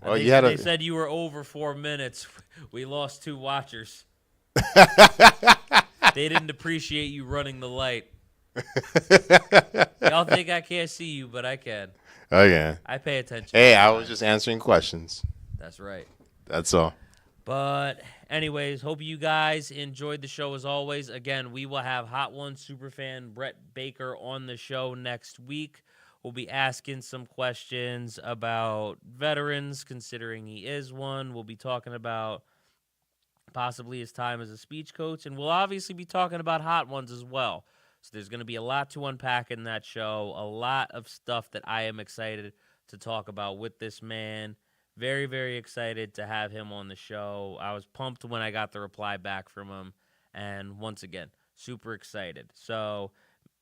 Well, they said you were over 4 minutes. We lost 2 watchers. They didn't appreciate you running the light. Y'all think I can't see you, but I can. Okay. I pay attention. Hey, I was just answering questions. That's right. That's all. But anyways, hope you guys enjoyed the show as always. Again, we will have Hot One superfan Brett Baker on the show next week. We'll be asking some questions about veterans, considering he is one. We'll be talking about possibly his time as a speech coach, and we'll obviously be talking about Hot Ones as well. So there's going to be a lot to unpack in that show, a lot of stuff that I am excited to talk about with this man. Very, very excited to have him on the show. I was pumped when I got the reply back from him, and once again, super excited. So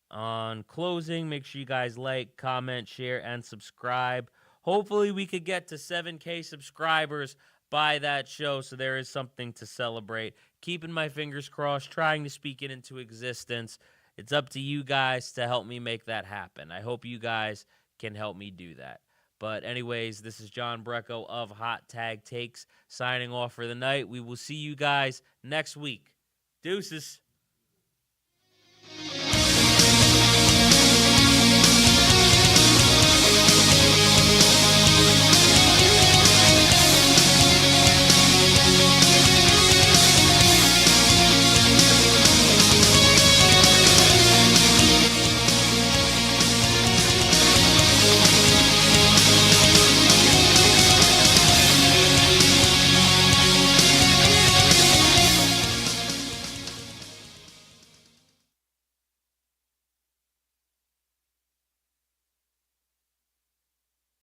on closing, make sure you guys like, comment, share, and subscribe. Hopefully we could get to 7K subscribers by that show, so there is something to celebrate. Keeping my fingers crossed, trying to speak it into existence. It's up to you guys to help me make that happen. I hope you guys can help me do that. But anyways, this is John BRECKO of Hot Tag Takes signing off for the night. We will see you guys next week. Deuces.